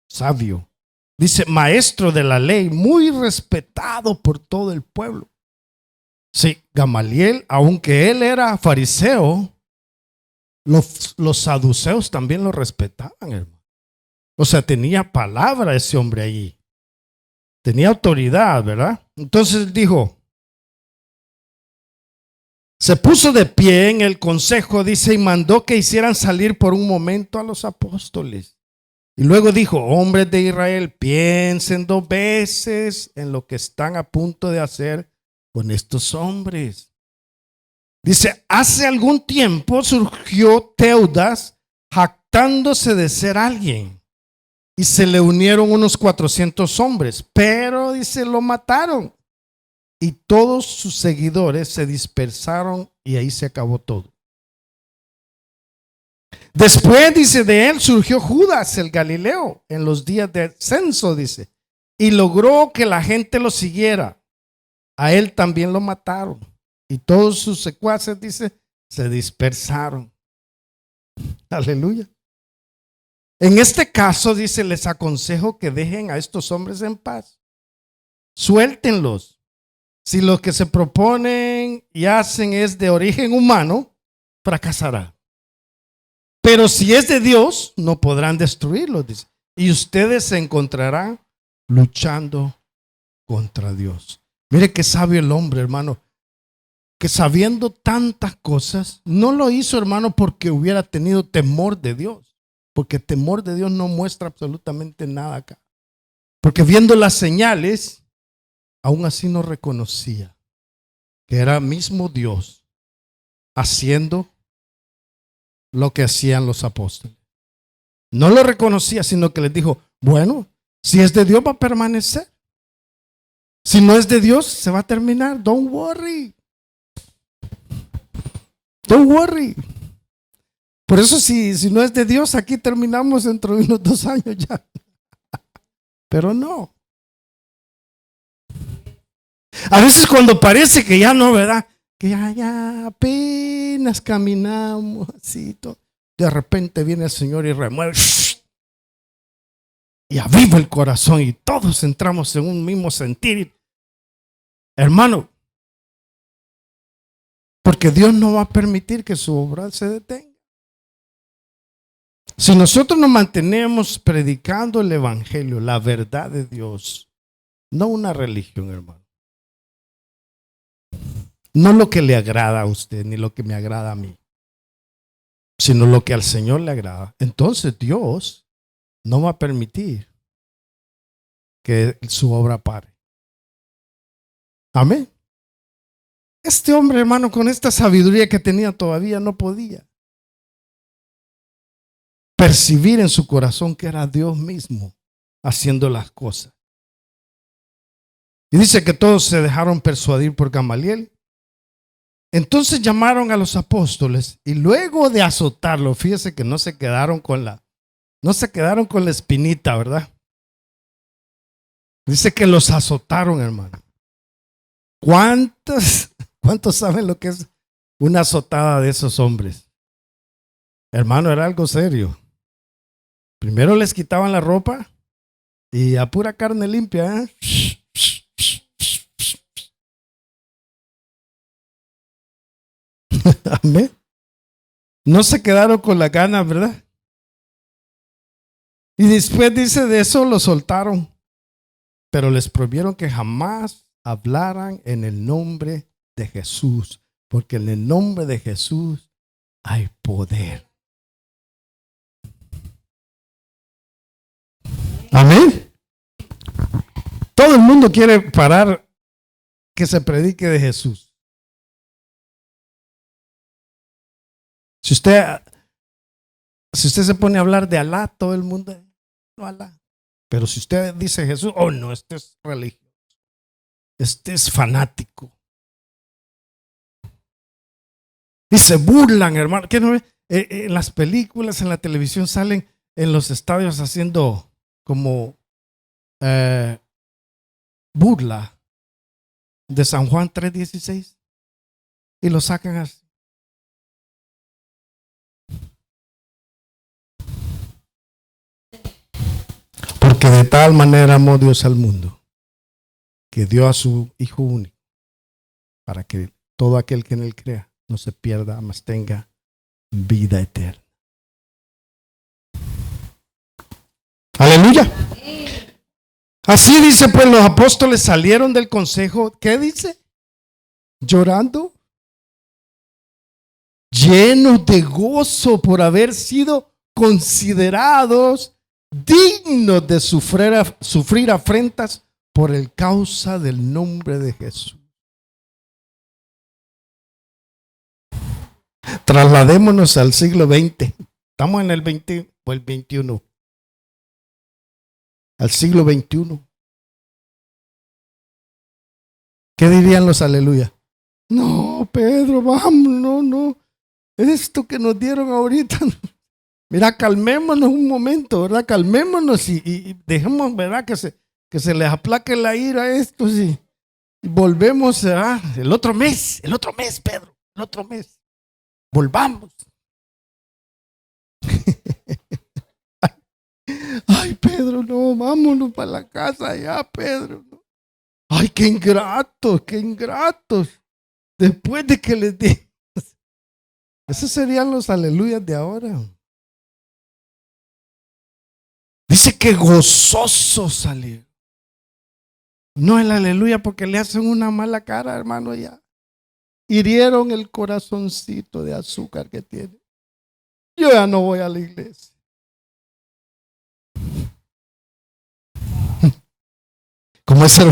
sabio. Dice, maestro de la ley, muy respetado por todo el pueblo. Sí, Gamaliel, aunque él era fariseo, los saduceos también lo respetaban, hermano. O sea, tenía palabra ese hombre allí. Tenía autoridad, ¿verdad? Entonces dijo, se puso de pie en el consejo, dice, y mandó que hicieran salir por un momento a los apóstoles. Y luego dijo, hombres de Israel, piensen 2 veces en lo que están a punto de hacer con estos hombres. Dice, hace algún tiempo surgió Teudas jactándose de ser alguien. Y se le unieron unos 400 hombres, pero dice, lo mataron. Y todos sus seguidores se dispersaron y ahí se acabó todo. Después, dice, de él surgió Judas el Galileo en los días del censo, dice, y logró que la gente lo siguiera. A él también lo mataron. Y todos sus secuaces, dice, se dispersaron. Aleluya. En este caso, dice, les aconsejo que dejen a estos hombres en paz. Suéltenlos. Si lo que se proponen y hacen es de origen humano, fracasará. Pero si es de Dios, no podrán destruirlos, dice. Y ustedes se encontrarán luchando contra Dios. Mire qué sabio el hombre, hermano, que sabiendo tantas cosas, no lo hizo, hermano, porque hubiera tenido temor de Dios. Porque temor de Dios no muestra absolutamente nada acá. Porque viendo las señales, aún así no reconocía que era mismo Dios haciendo lo que hacían los apóstoles. No lo reconocía, sino que les dijo, bueno, si es de Dios va a permanecer. Si no es de Dios, se va a terminar. Don't worry. Don't worry. Por eso si no es de Dios, aquí terminamos dentro de unos 2 años ya. Pero no. A veces cuando parece que ya no, ¿verdad? Que ya apenas caminamos así todo. De repente viene el Señor y remueve y aviva el corazón y todos entramos en un mismo sentir. Hermano, porque Dios no va a permitir que su obra se detenga. Si nosotros nos mantenemos predicando el evangelio, la verdad de Dios, no una religión, hermano. No lo que le agrada a usted, ni lo que me agrada a mí, sino lo que al Señor le agrada. Entonces Dios no va a permitir que su obra pare. Amén. Este hombre, hermano, con esta sabiduría que tenía todavía no podía percibir en su corazón que era Dios mismo haciendo las cosas. Y dice que todos se dejaron persuadir por Gamaliel. Entonces llamaron a los apóstoles y luego de azotarlo, fíjese que no se quedaron con la espinita, ¿verdad? Dice que los azotaron, hermano. ¿Cuántos saben lo que es una azotada de esos hombres? Hermano, era algo serio. Primero les quitaban la ropa y a pura carne limpia, ¿eh? Amén. No se quedaron con la gana, ¿verdad? Y después dice de eso lo soltaron, pero les prohibieron que jamás hablaran en el nombre de Jesús, porque en el nombre de Jesús hay poder. Amén. Todo el mundo quiere parar que se predique de Jesús. Si usted se pone a hablar de Alá, todo el mundo, no Alá. Pero si usted dice Jesús, oh no, este es religioso, este es fanático. Y se burlan, hermano. ¿Qué no ve? En las películas, en la televisión salen en los estadios haciendo como burla de San Juan 3:16 y lo sacan así. Porque de tal manera amó Dios al mundo que dio a su Hijo único para que todo aquel que en él crea no se pierda, mas tenga vida eterna. Aleluya. Así dice, pues los apóstoles salieron del consejo. ¿Qué dice? Llorando, llenos de gozo por haber sido considerados dignos de sufrir afrentas por el causa del nombre de Jesús. Trasladémonos al siglo XX. Estamos en el 20 o el 21. Al siglo XXI. ¿Qué dirían los aleluya? No, Pedro, vamos, no. Esto que nos dieron ahorita. Mira, calmémonos un momento, ¿verdad? Calmémonos y dejemos, ¿verdad? Que se les aplaque la ira a estos y volvemos el otro mes, Pedro, el otro mes. Volvamos. Ay, Pedro, no, vámonos para la casa ya, Pedro. Ay, qué ingratos, qué ingratos. Después de que les di. Esos serían los aleluyas de ahora. Dice que gozoso salir. No el aleluya porque le hacen una mala cara, hermano, ya. Hirieron el corazoncito de azúcar que tiene. Yo ya no voy a la iglesia. Como esa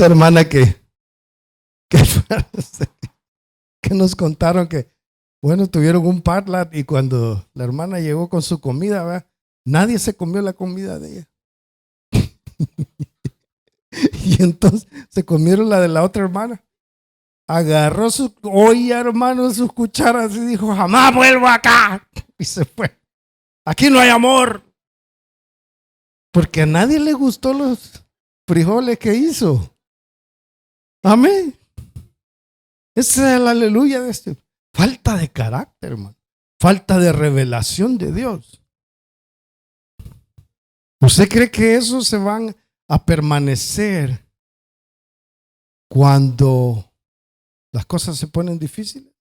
hermana que nos contaron que, bueno, tuvieron un parlat y cuando la hermana llegó con su comida, ¿verdad? Nadie se comió la comida de ella. Y entonces se comieron la de la otra hermana. Agarró su olla, hermano, sus cucharas y dijo, jamás vuelvo acá. Y se fue. Aquí no hay amor. Porque a nadie le gustó los frijoles que hizo. Amén. Esa es la aleluya de este. Falta de carácter, hermano. Falta de revelación de Dios. ¿Usted cree que esos se van a permanecer cuando las cosas se ponen difíciles?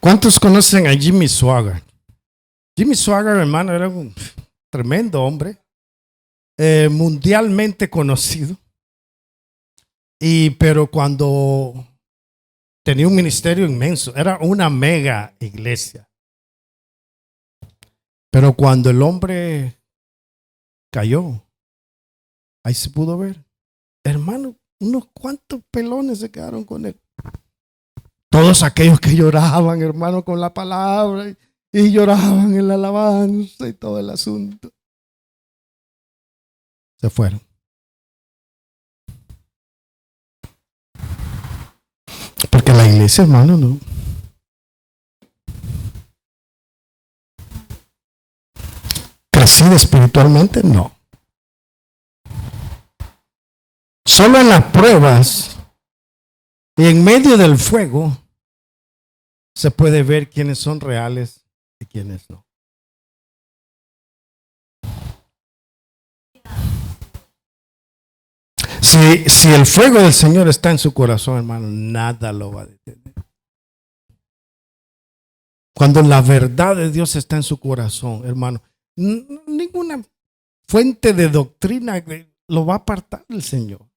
¿Cuántos conocen a Jimmy Swaggart? Jimmy Swaggart, hermano, era un tremendo hombre, mundialmente conocido. Pero cuando tenía un ministerio inmenso, era una mega iglesia. Pero cuando el hombre cayó, ahí se pudo ver, hermano, unos cuantos pelones se quedaron con él. Todos aquellos que lloraban, hermano, con la palabra y lloraban en la alabanza y todo el asunto, se fueron. Porque la iglesia, hermano, no. Crecida espiritualmente, no. Solo en las pruebas y en medio del fuego se puede ver quiénes son reales y quiénes no. Si el fuego del Señor está en su corazón, hermano, nada lo va a detener. Cuando la verdad de Dios está en su corazón, hermano, ninguna fuente de doctrina lo va a apartar del Señor.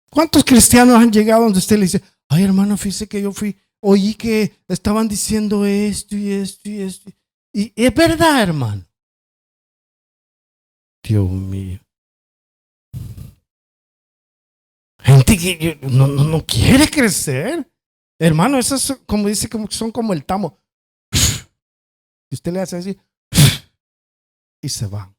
¿Cuántos cristianos han llegado donde usted le dice, ay, hermano, fíjese que yo oí que estaban diciendo esto y esto y esto? Y es verdad, hermano. Dios mío. Gente que no quiere crecer. Hermano, eso es como dice, son como el tamo. Y usted le hace así y se va.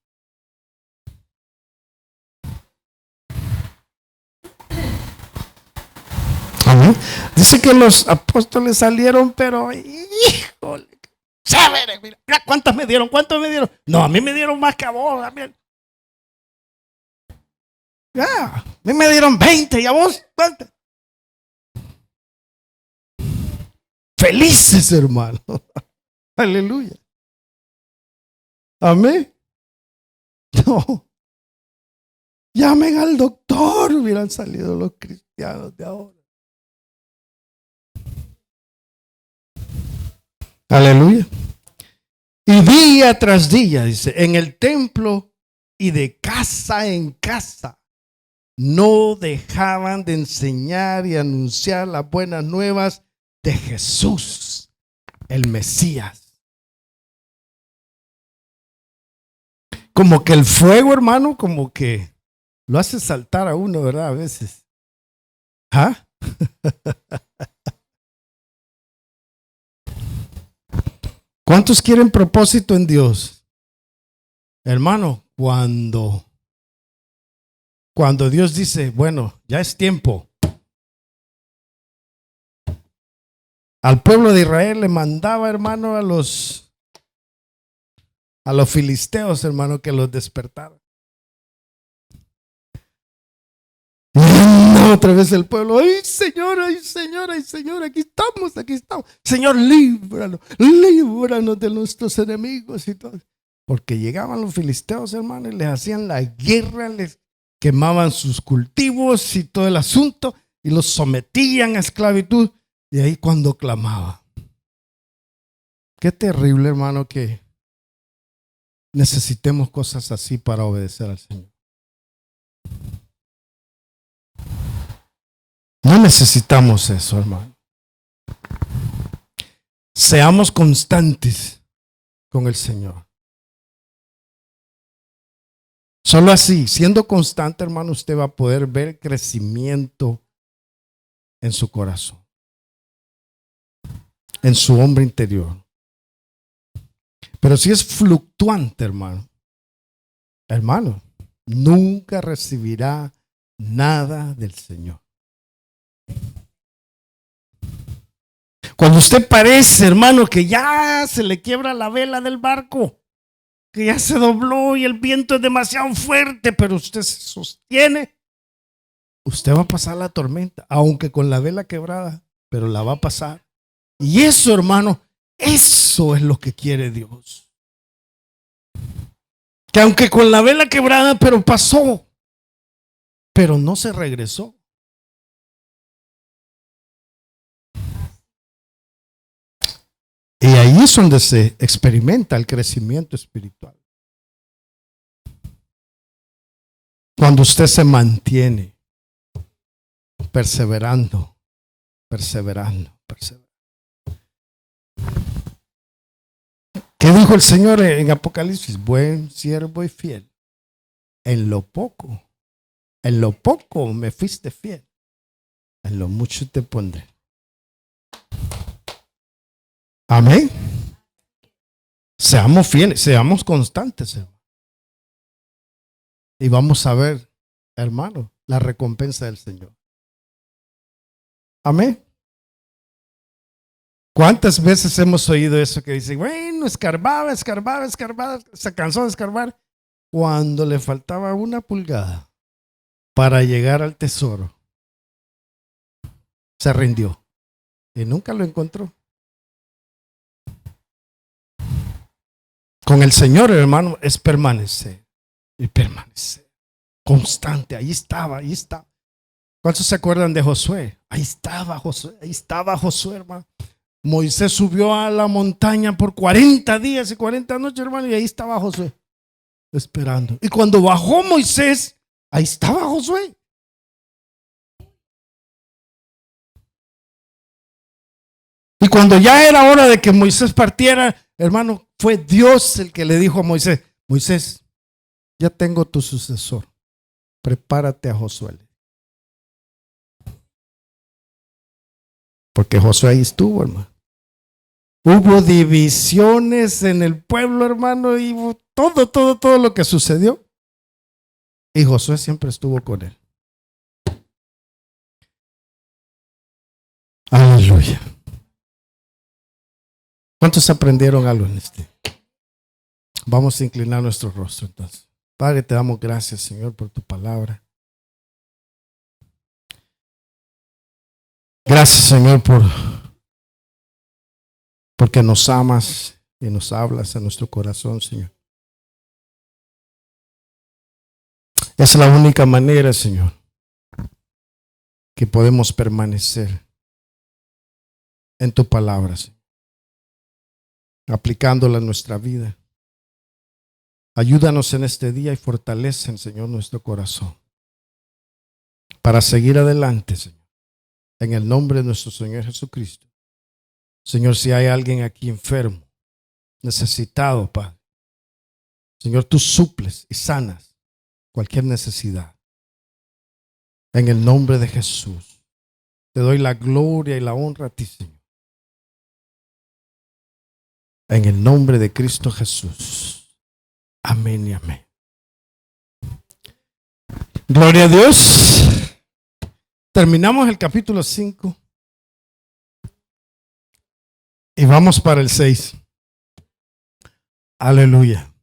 Amén. Dice que los apóstoles salieron, pero híjole, chévere, mira, ¿cuántas me dieron? ¿Cuántos me dieron? No, a mí me dieron más que a vos. Ya, a mí me dieron 20 y a vos, ¿cuántas? Felices, hermano. Aleluya. Amén. No. Llamen al doctor, hubieran salido los cristianos de ahora. Aleluya. Y día tras día, dice, en el templo y de casa en casa, no dejaban de enseñar y anunciar las buenas nuevas de Jesús, el Mesías. Como que el fuego, hermano, como que lo hace saltar a uno, ¿verdad? A veces. ¿Ah? ¿Cuántos quieren propósito en Dios? Hermano, cuando Dios dice, bueno, ya es tiempo. Al pueblo de Israel le mandaba, hermano, a los filisteos, hermano, que los despertaran. No, otra vez el pueblo, ay Señor, ay Señor, ay Señor, aquí estamos. Señor, líbranos de nuestros enemigos y todo. Porque llegaban los filisteos, hermano, y les hacían la guerra, les quemaban sus cultivos y todo el asunto, y los sometían a esclavitud. Y ahí cuando clamaba. Qué terrible, hermano, que necesitemos cosas así para obedecer al Señor. No necesitamos eso, hermano. Seamos constantes con el Señor. Solo así, siendo constante, hermano, usted va a poder ver crecimiento en su corazón, en su hombre interior. Pero si es fluctuante, hermano, nunca recibirá nada del Señor. Cuando usted parece, hermano, que ya se le quiebra la vela del barco, que ya se dobló y el viento es demasiado fuerte, pero usted se sostiene, usted va a pasar la tormenta, aunque con la vela quebrada, pero la va a pasar. Y eso, hermano, eso es lo que quiere Dios. Que aunque con la vela quebrada, pero pasó, pero no se regresó. Y ahí es donde se experimenta el crecimiento espiritual. Cuando usted se mantiene. perseverando, perseverando, perseverando. ¿Qué dijo el Señor en Apocalipsis? Buen siervo y fiel. En lo poco me fuiste fiel. En lo mucho te pondré. Amén. Seamos fieles, seamos constantes, hermano. Y vamos a ver, hermano, la recompensa del Señor. Amén. ¿Cuántas veces hemos oído eso que dice, bueno, escarbaba, se cansó de escarbar cuando le faltaba una pulgada para llegar al tesoro? Se rindió y nunca lo encontró. Con el Señor, hermano, es permanecer y permanecer. Constante, ahí estaba, ahí está. ¿Cuántos se acuerdan de Josué? Ahí estaba Josué, hermano. Moisés subió a la montaña por 40 días y 40 noches, hermano, y ahí estaba Josué, esperando. Y cuando bajó Moisés, ahí estaba Josué. Y cuando ya era hora de que Moisés partiera, hermano, fue Dios el que le dijo a Moisés, Moisés, ya tengo tu sucesor, prepárate a Josué. Porque Josué ahí estuvo, hermano. Hubo divisiones en el pueblo, hermano, y todo lo que sucedió. Y Josué siempre estuvo con él. Aleluya. ¿Cuántos aprendieron algo en este? Vamos a inclinar nuestro rostro entonces. Padre, te damos gracias, Señor, por tu palabra. Gracias, Señor, porque nos amas y nos hablas a nuestro corazón, Señor. Es la única manera, Señor, que podemos permanecer en tu palabra, Señor, aplicándola en nuestra vida. Ayúdanos en este día y fortalecen, Señor, nuestro corazón para seguir adelante, Señor, en el nombre de nuestro Señor Jesucristo. Señor, si hay alguien aquí enfermo, necesitado, Padre, Señor, tú suples y sanas cualquier necesidad. En el nombre de Jesús, te doy la gloria y la honra a ti, Señor. En el nombre de Cristo Jesús. Amén y amén. Gloria a Dios. Terminamos el capítulo 5 y vamos para el 6. Aleluya.